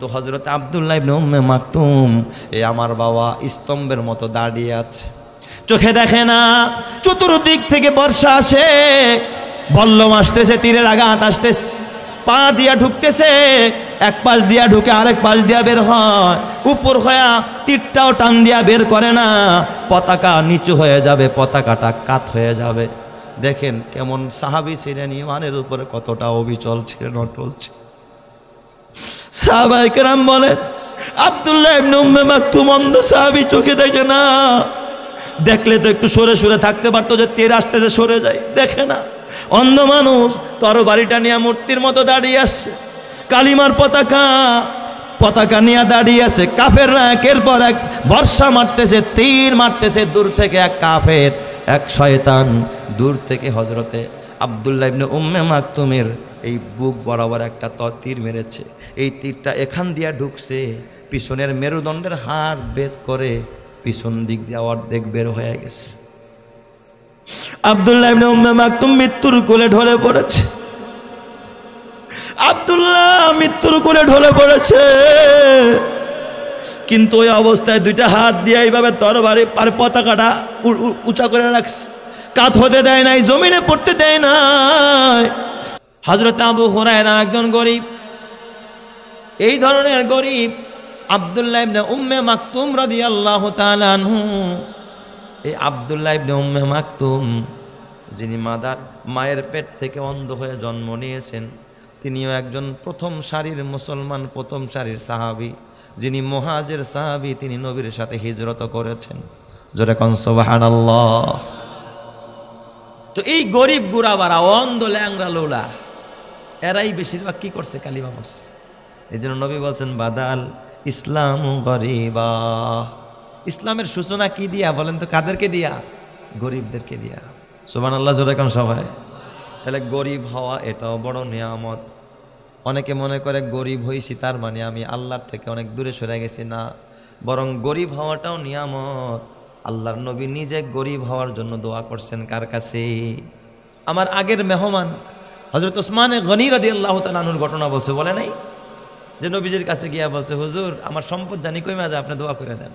তো হযরত আব্দুল্লাহ ইবনে উম্মে মাকতুম এই আমার বাবা স্তম্ভের মতো দাঁড়িয়ে আছে, চোখে দেখে না। চতুর্দিক থেকে বর্ষা আসে, বল্লম আসতেছে, তীরের আঘাত আসতেছে, পা দিয়া ঢুকতেছে, এক পাশ দিয়া ঢুকে আরেক পাশ দিয়া বের হয়, উপর হয়ে তীরটাও টান দিয়া বের করে না, পতাকা নিচু হয়ে যাবে, পতাকাটা কাত হয়ে যাবে। দেখেন কেমন সাহাবী ছিলেন, ইমানের উপরে কতটা অবিচল ছিলেন, অটল ছিলেন। সাহাবায়ে কেরাম বলেন আব্দুল্লাহ ইবনে উম্মে মাকতুম অন্ধ সাহাবী, চোখে দেখে না, দেখলে তো একটু সরে সরে থাকতে পারতো যে তীর আসতেছে সরে যায়, দেখে না। অন্ধ মানুষ তরবারিটা নিয়ে মূর্তির মতো দাঁড়িয়ে আসছে, কালিমার পতাকা নিয়ে দাঁড়িয়ে আছে। কাফেররা একের পর এক বর্ষা মারতেছে, তীর মারতেছে, দূর থেকে এক কাফের, এক শয়তান দূর থেকে হযরতে আব্দুল্লাহ ইবনে উম্মে মাকতুমের এই বুক বরাবর একটা তীর মেরেছে। এই তীরটা এখান দিয়া ঢুকছে, পিছনের মেরুদণ্ডের হাড় ভেদ করে পিছন দিক দিয়ে অর্ধেক বের হয়ে গেছে। আব্দুল্লাহ ইবনে উম্মে মাকতুম মৃত্যুর কোলে ঢলে পড়েছে। আব্দুল্লাহ মৃত্যুর কোলে ঢলে পড়েছে, কিন্তু ওই অবস্থায় দুইটা হাত দিয়ে এইভাবে তরবারি আর পতাকাটা উঁচা করে রাখছে, কাত হতে দেয় নাই, জমিনে পড়তে দেয় নাই। হযরত আবু হুরায়রা একজন গরিব, এই ধরনের গরিব আব্দুল্লাহ ইবনে উম্মে মাকতুম রাদিয়াল্লাহু তাআলা আনহু। এই আব্দুল্লাহ ইবনে উম্মে মাকতুম যিনি মায়ের পেট থেকে অন্ধ হয়ে জন্ম নিয়েছেন, তিনিও একজন প্রথম সারির মুসলমান, প্রথম সারির সাহাবী, যিনি মুহাজির সাহাবী, তিনি নবীর সাথে হিজরত করেছেন। জোরে কোন সুবহানাল্লাহ। তো এই গরিব গুরাবারা, অন্ধ ল্যাংরা লোলা, এরাই বেশিরভাগ কি করছে, কালিমা পড়ছে। এই জন্য নবী বলছেন বাদাল ইসলাম গরিবা। ইসলামের সূচনা কি দিয়া বলেন তো, কাদেরকে দিয়া? গরিবদেরকে দিয়া। সুবহানাল্লাহ, জোরে কোন সবাই। তাহলে গরিব হওয়া এটাও বড় নিয়ামত। অনেকে মনে করে গরিব হইছি তার মানে আমি আল্লাহর থেকে অনেক দূরে সরে গেছি, না, বরং গরিব হওয়াটাও নিয়ামত। আল্লাহর নবী নিজে গরিব হওয়ার জন্য দোয়া করছেন কার কাছে? আমার আগের মেহমান হযরত ওসমানে গনি রাদিয়াল্লাহু তাআলা আনহুর ঘটনা বলছে, বলে নাই যে নবীজির কাছে গিয়া বলছে, হুজুর আমার সম্পদ জানি কইমা যায়, আপনি দোয়া করে দেন।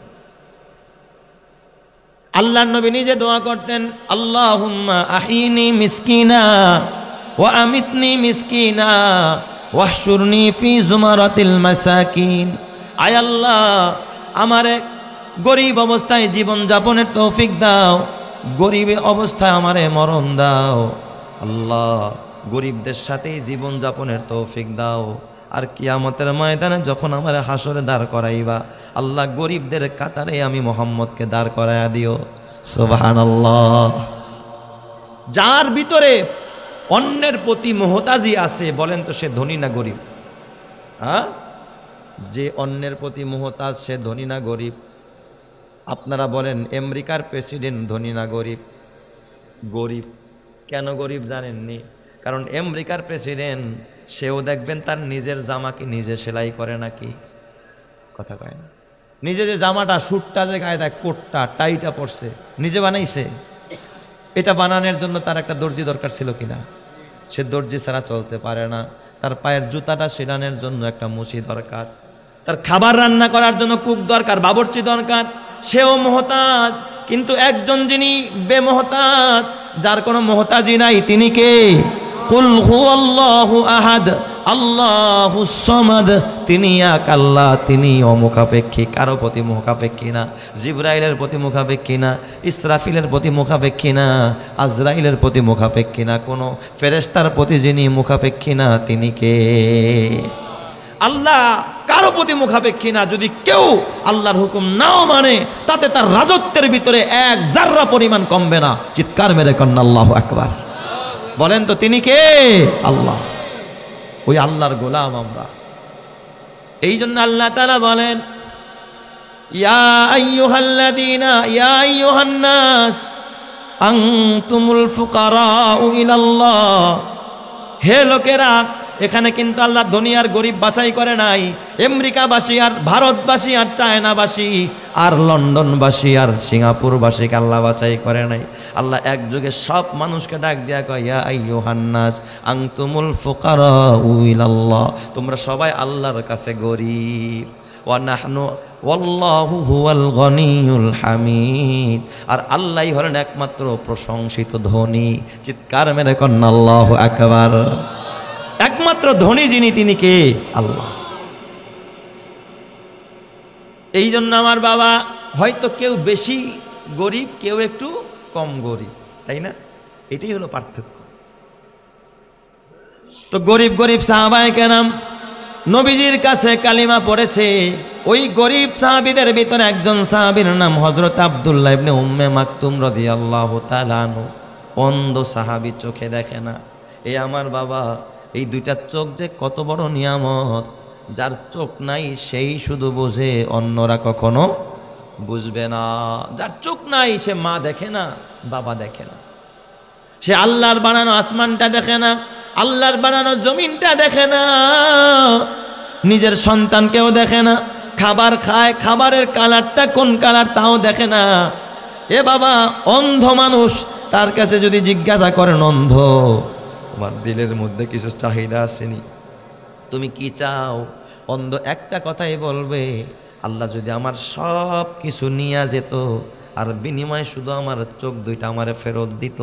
আল্লাহর নবী নিজে দোয়া করতেন, আল্লাহুম্মা আহিনি মিসকিনা ওয়া আমিতনি মিসকিনা ওয়াহশুরনি ফি জুমারাতিল মাসাকিন। আয় আল্লাহ, আমারে গরিব অবস্থায় জীবন যাপনের তৌফিক দাও, গরিব অবস্থায় আমারে মরণ দাও। আল্লাহ, গরিবদের সাথেই জীবন যাপনের তৌফিক দাও। আর কিয়ামতের ময়দানে যখন আমার হাসরে দাঁড় করাইবা, আল্লাহ গরিবদের কাতারে আমি মুহাম্মদকে দাঁড় করাইয়া দিও। সুবহানাল্লাহ। যার ভিতরে অন্যের প্রতি মুহতাজি আছে, বলেন তো সে ধনী না গরিব? হ্যাঁ, যে অন্যের প্রতি মুহতাজ সে ধনী না গরিব? আপনারা বলেন আমেরিকার প্রেসিডেন্ট ধনী না গরিব? গরিব। কেন গরিব জানেননি? কারণ আমেরিকার প্রেসিডেন্ট সেও দেখবেন তার নিজের জামা কি নিজে সেলাই করে নাকি? কথা কয় না। নিজে যে জামাটা, স্যুটটা যে গায়ে দেয়, কোটটা টাইটা পরছে, নিজে বানাইছে। এটা বানানোর জন্য তার একটা দর্জি দরকার ছিল কিনা? সে দর্জি ছাড়া চলতে পারে না। তার পায়ের জুতাটা সেলানোর জন্য একটা মুসি দরকার, তার খাবার রান্না করার জন্য কুক দরকার, বাবুর্চি দরকার। সেও মুহতাজ। কিন্তু একজন যিনি বেমুহতাজ, যার কোনো মুহতাজি নাই, তিনি কে? কুল হুয়াল্লাহু আহাদ আল্লাহুস সামাদ। তিনি এক আল্লাহ, তিনি অমুখাপেক্ষী, কারো প্রতি মুখাপেক্ষী না। জিবরাইলের প্রতি মুখাপেক্ষী না, ইসরাফিলের প্রতি মুখাপেক্ষী না, আজরাইলের প্রতি মুখাপেক্ষী না, কোনো ফেরেশতার প্রতি যিনি মুখাপেক্ষী না, তিনি কে? আল্লাহ কারো প্রতি মুখাপেক্ষী না। যদি কেউ আল্লাহর হুকুম নাও মানে, তাতে তার রাজত্বের ভিতরে এক জাররা পরিমাণ কমবে না। চিৎকার মেরে কন্না আল্লাহু আকবার। বলেন তো তিনি কে? আল্লাহ। ওই আল্লাহর গোলাম আমরা। এই জন্য আল্লাহ তাআলা বলেন, ইয়া আইয়ুহাল্লাযীনা ইয়া আইয়ুহান নাস আনতুমুল ফুকারাউ ইলাল্লাহ। হে লোকেরা, এখানে কিন্তু আল্লাহ ধনী আর গরিব বাছাই করে নাই। আমেরিকাবাসী আর ভারতবাসী আর চায়নাবাসী আর লন্ডনবাসী আর সিঙ্গাপুরবাসীকে আল্লাহ বাছাই করে নাই। আল্লাহ এক যুগে সব মানুষকে ডাক দিয়া কয়, ইয়া আইয়ুহান নাস আনতুমুল ফুকারাউ ইলাল্লাহ, তোমরা সবাই আল্লাহর কাছে গরিব। ওয়া নাহনু ওয়াল্লাহু হুয়াল গনিয়ুল হামিদ, আর আল্লাহই হলেন একমাত্র প্রশংসিত ধনী। চিৎকার মেরে কন্না আল্লাহু আকবার। একমাত্র ধনী যিনি, তিনি কে? আল্লাহ। এই জন্য আমার বাবা, হয়তো কেউ বেশি গরিব, কেউ একটু কম গরিব, তাই না? এটাই হলো পার্থক্য। তো গরিব গরিব সাহাবায়ে কেরাম নবীজির কাছে কালিমা পড়েছে। ওই গরিব সাহাবীদের ভিতরে একজন সাহাবীর নাম হযরত আব্দুল্লাহ ইবনে উম্মে মাকতুম রাদিয়াল্লাহু তাআলা আনহু। অন্ধ সাহাবী, চোখে দেখে না। এই আমার বাবা, এই দুইটা চোখ যে কত বড় নিয়ামত। যার চোখ নাই সেই শুধু বোঝে, অন্যরা কখনো বুঝবে না। যার চোখ নাই সে মা দেখে না, বাবা দেখে না, সে আল্লাহর বানানো আসমানটা দেখে না, আল্লাহর বানানো জমিনটা দেখে না, নিজের সন্তানকেও দেখে না। খাবার খায়, খাবারের কালারটা কোন কালার তাও দেখে না। এ বাবা, অন্ধ মানুষ, তার কাছে যদি জিজ্ঞাসা করেন, অন্ধ তোমার দিলের মধ্যে কিছু চাহিদা আসেনি, তুমি কি চাও? অন্ধ একটা কথাই বলবে, আল্লাহ যদি আমার সব কিছু নিয়ে যেত আর বিনিময়ে শুধু আমার চোখ দুইটা আমারে ফেরত দিত,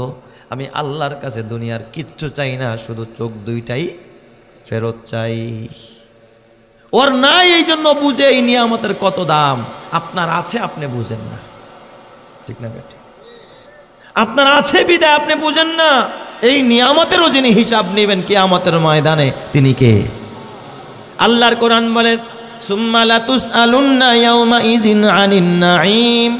আমি আল্লাহর কাছে দুনিয়ার কিচ্ছু চাই না, শুধু চোখ দুইটাই ফেরত চাই। ওর নাই, এই জন্য বুঝে এই নিয়ামতের কত দাম। আপনার আছে, আপনি বুঝেন না, ঠিক না বেটি? আপনার আছে বিদায় আপনি বুঝেন না। এই নিয়ামতেরও যিনি হিসাব নেবেন কিয়ামতের ময়দানে, তিনি কে? আল্লাহর কোরআন বলে, সুম্মা লাতুসআলুন্না ইয়াওমা ইযিন আনিন নাঈম,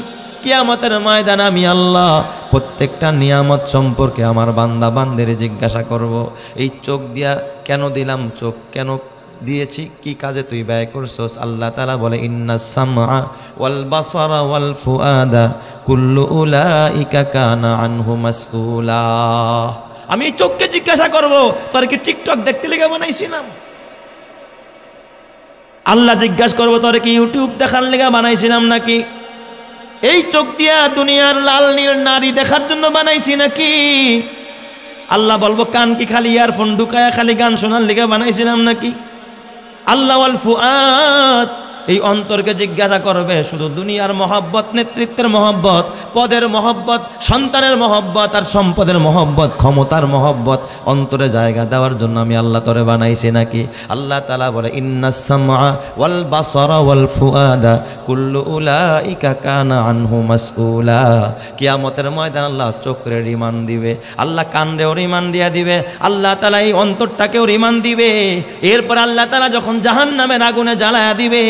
কিয়ামতের ময়দানে আমি আল্লাহ প্রত্যেকটা নিয়ামত সম্পর্কে আমার বান্দা বান্দের জিজ্ঞাসা করব। এই চোখ দিয়া কেন দিলাম, চোখ কেন দিয়েছি, কি কাজে তুই ব্যয় করছস? আল্লাহ তাআলা বলে, ইন্নাস সামআ ওয়াল বাসারা ওয়াল ফুআদা কুল্লু উলাইকা কানা আনহু মাসউলা। আমি এই চোখকে জিজ্ঞাসা করব, তোর কি টিকটক দেখতে লেগে বানাইছিলাম? আল্লাহ জিজ্ঞাসা করবো, তোর কি ইউটিউব দেখার লেগে বানাইছিলাম নাকি? এই চোখ দিয়া দুনিয়ার লাল নীল নারী দেখার জন্য বানাইছি নাকি? আল্লাহ বলবো, কান কি খালি ইয়ারফোন ঢুকায়া খালি গান শোনার লেগে বানাইছিলাম নাকি? আল্লাহ ওয়াল ফুআদ, এই অন্তরকে জিজ্ঞাসা করবে, শুধু দুনিয়ার মহব্বত, নেতৃত্বের মহব্বত, পদের মহব্বত, সন্তানের মহব্বত আর সম্পদের মহব্বত, ক্ষমতার মহব্বত অন্তরে জায়গা দেওয়ার জন্য আমি আল্লাহ তোরে বানাইছি নাকি? আল্লাহ তাআলা বলে, ইন্নাস সামআ ওয়াল বাসারা ওয়াল ফুআদা কুল্লু উলাইকা কানা আনহু মাসউলা। কিয়ামতের ময়দান আল্লাহ চোখরে রিমান্ড দিবে, আল্লাহ কানরেও রিমান্ড দিয়া দিবে, আল্লাহ তাআলা এই অন্তরটাকেও রিমান্ড দিবে। এরপর আল্লাহ তাআলা যখন জাহান্নামের আগুনে জ্বালায়া দিবে,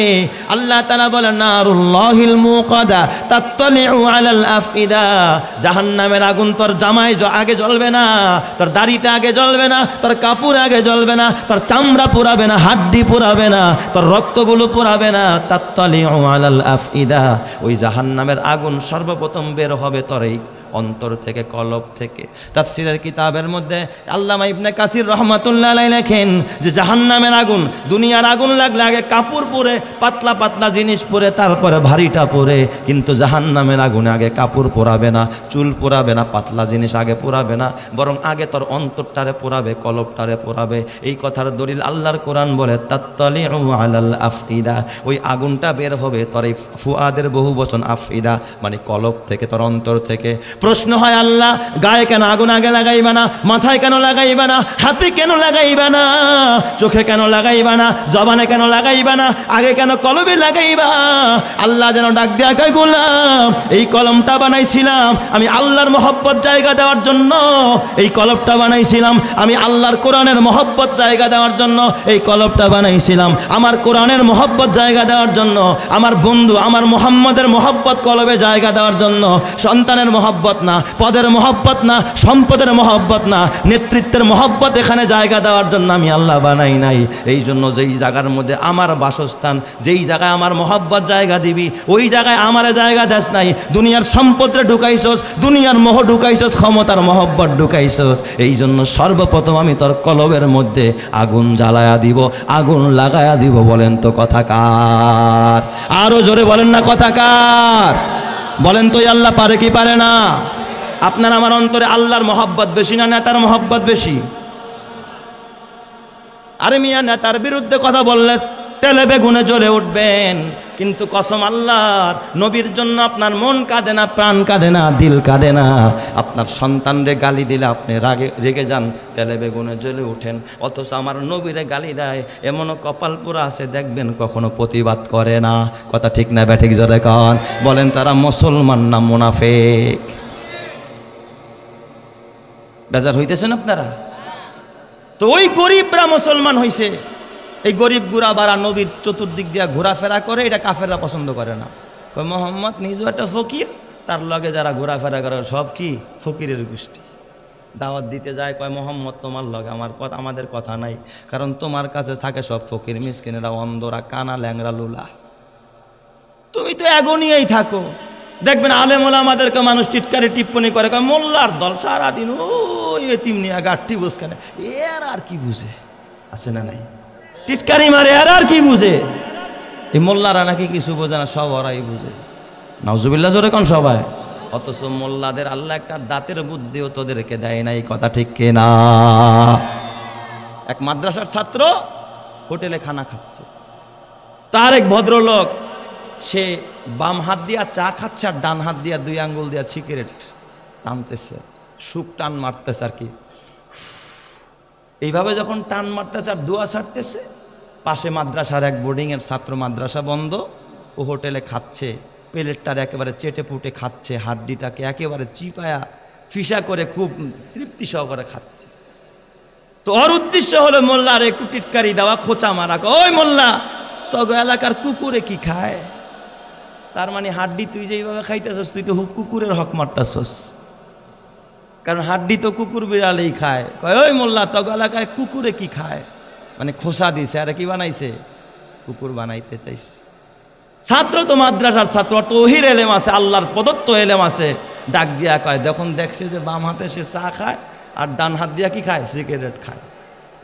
আল্লাহ তাআলা বলেন, নারুল্লাহিল মুকাদা তাত্তালিউ আলাল আফইদা, জাহান্নামের আগুন তোর জামায় আগে জ্বলবে না, তোর দাড়িতে আগে জ্বলবে না, তোর কাপড় আগে জ্বলবে না, তোর চামড়া পোড়াবে না, হাড্ডি পোড়াবে না, তোর রক্তগুলো পোড়াবে না। তাত্তালিউ আলাল আফইদা, ওই জাহান্নামের আগুন সর্বপ্রথম বের হবে তোর এই অন্তর থেকে, কলব থেকে। তাফসীরের কিতাবের মধ্যে আল্লামা ইবনে কাসির রাহমাতুল্লাহ আলাইহি লেখেন যে জাহান্নামের আগুন, দুনিয়ার আগুন লাগলে আগে কাপড় পরে, পাতলা পাতলা জিনিস পরে, তারপরে ভারীটা পরে, কিন্তু জাহান্নামের আগুনে আগে কাপড় পোড়াবে না, চুল পোড়াবে না, পাতলা জিনিস আগে পোড়াবে না, বরং আগে তোর অন্তরটারে পোড়াবে, কলবটারে পোড়াবে। এই কথার দলিল আল্লাহর কোরআন বলে, তাত্তালিউ আলাল আফইদা, ওই আগুনটা বের হবে তোর এই ফুআদের বহু বচন আফইদা, মানে কলব থেকে, তোর অন্তর থেকে। প্রশ্ন হয়, আল্লাহ গায়ে কেন আগুন আগে লাগাইবা না? মাথায় কেন লাগাইবা না? হাতে কেন লাগাইবা না? চোখে কেন লাগাইবা না? জবানে কেন লাগাইবা না? আগে কেন কলবে লাগাইবা? আল্লাহ যেন ডাক দেয়া কয়, গোলাম, এই কলমটা বানাইছিলাম আমি আল্লাহর মহব্বত জায়গা দেওয়ার জন্য, এই কলবটা বানাইছিলাম আমি আল্লাহর কোরআনের মহব্বত জায়গা দেওয়ার জন্য, এই কলবটা বানাইছিলাম আমার কোরআনের মহব্বত জায়গা দেওয়ার জন্য, আমার বন্ধু আমার মুহাম্মদের মহব্বত কলবে জায়গা দেওয়ার জন্য, সন্তানের মহব্বত মহব্বত না, পদের মহব্বত না, সম্পদের মহব্বত না, নেতৃত্বের মহব্বত এখানে জায়গা দেওয়ার জন্য আমি আল্লাহ বানাই নাই। এই জন্য যেই জায়গার মধ্যে আমার বাসস্থান, যেই জায়গায় আমার মহব্বত জায়গা দিবি, ওই জায়গায় আমার জায়গা দেশ নাই। দুনিয়ার সম্পদরে ঢুকাইছস, দুনিয়ার মোহ ঢুকাইছস, ক্ষমতার মহব্বত ঢুকাইছস। এই জন্য সর্বপ্রথম আমি তোর কলবের মধ্যে আগুন জ্বালায়া দিব, আগুন লাগায়া দিব। বলেন তো কথা কার? আরো জোরে বলেন না কথা কার? বলেন তো আল্লাহ পারে কি পারে না? আপনার আমার অন্তরে আল্লাহর মহব্বত বেশি না নেতার মহব্বত বেশি? আরে মিয়া, নেতার বিরুদ্ধে কথা বললে তেলে বেগুনে জ্বলে উঠবেন, কিন্তু কসম আল্লাহর, নবীর জন্য আপনার মন কাঁদে না, প্রাণ কাঁদে না, দিল কাঁদে না। আপনার সন্তানরে গালি দিলে আপনি রেগে যান, তেলে বেগুনে জ্বলে উঠেন। অথচ আমার নবীরে গালি দেয় এমনও কপাল পুরা আছে, দেখবেন কখনো প্রতিবাদ করে না। কথা ঠিক না ব্যাঠিক জোরে কন? বলেন তারা মুসলমান না মুনাফিক? বেজার হইতেছেন আপনারা? তো ওই গরিবরা মুসলমান হইছে। এই গরিব গুড়া বাড়া নবীর চতুর্দিক দিয়া ঘোরাফেরা করে, এটা কাফেররা পছন্দ করে না। মোহাম্মদ নিজেও একটা ফকির, তার লগে যারা ঘোরাফেরা করে সব কি ফকিরের গোষ্ঠী। দাওয়াত দিতে যায়, কয় মোহাম্মদ তোমার লগে আমাদের কথা নাই, কারণ তোমার কাছে থাকে সব ফকির মিসকিনেরা, অন্ধরা, কানা, ল্যাংরা, লুলা। তুমি তো এগো নিয়েই থাকো। দেখবেন আলেম ওলামাদেরকে মানুষ টিটকারি টিপ্পনি করে, কয় মোল্লার দল সারাদিন ওই এতিম নিয়ে গাঠটি বসখানে, এর আর কি বুঝে? আছে না নাই? টিটকারি মারে, আর কি বুঝে? এই মোল্লারা নাকি কিছু বোঝে না, সব ওরাই বুঝে। নাউজুবিল্লাহ জোরে কোন সবাই? অথচ মোল্লাদের আল্লাহ একটা দাঁতের বুদ্ধিও তোদেরকে দেয় নাই। কথা ঠিক কিনা? এক মাদ্রাসার ছাত্র হোটেলে খানা খাচ্ছে, তার এক ভদ্রলোক সে বাম হাত দিয়া চা খাচ্ছে আর ডান হাত দিয়া 2 আঙ্গুল দিয়া সিগারেট টানতেছে, সুখ টান মারতেছে আর কি। এইভাবে যখন টান মারতেছে আর দোয়া ছাড়তেছে, পাশে মাদ্রাসার এক বোর্ডিংয়ের ছাত্র, মাদ্রাসা বন্ধ, ও হোটেলে খাচ্ছে, প্লেটটার একেবারে চেটে পুটে খাচ্ছে, হাড্ডিটাকে একেবারে চিপায়া ফিসা করে খুব তৃপ্তি সহকারে খাচ্ছে। তো ওর উদ্দেশ্য হলো মোল্লার একটু টিটকারি দেওয়া, খোঁচা মারা। ওই মোল্লা, তবে এলাকার কুকুরে কি খায়? তার মানে হাড্ডি তুই যেইভাবে খাইতেছস, তুই তো কুকুরের হক মারতেছস, কারণ হাড্ডি তো কুকুর বিড়ালেই খায়। কয় ওই মোল্লা, তগ এলাকায় কুকুরে কি খায়? মানে খোসা দিছে, আর কি বানাইছে? কুকুর বানাইতে চাইছে। ছাত্র তো মাদ্রাসার ছাত্র, তো ওহির এলেম আছে, আল্লাহর প্রদত্ত এলেম আছে। ডাক দিয়া কয়, যখন দেখছে যে বাম হাতে সে চা খায় আর ডান হাত দিয়া কি খায়? সিগারেট খায়।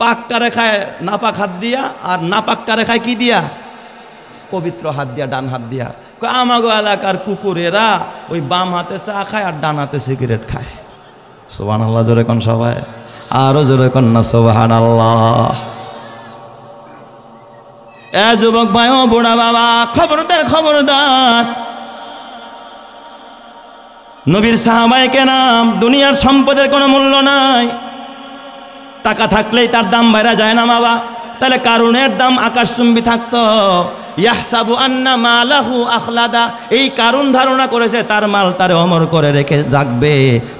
পাকটারে খায় নাপাক হাত দিয়া, আর নাপাকটারে খায় কি দিয়া? পবিত্র হাত দিয়া, ডান হাত দিয়া। কয় আমাগো এলাকার কুকুরেরা ওই বাম হাতে চা খায় আর ডান হাতে সিগারেট খায়। সুবহানাল্লাহ জোরে কোন সবাই? আরো জোরে কোন না সুবহানাল্লাহ। এ যুবক ভাই, ও বুড়া বাবা, খবরদার খবরদার। নবীর সাহাবায়ে কেরাম, দুনিয়ার সম্পদের কোনো মূল্য নাই। টাকা থাকলেই তার দাম বাইরা যায় না বাবা। তাহলে কারুনের দাম আকাশচুম্বী থাকতো। ইয়াহসাবু আন্না মালাহু আখলাদা, এই কারণ ধারণা করেছে তার মাল তার অমর করে রেখে রাখবে,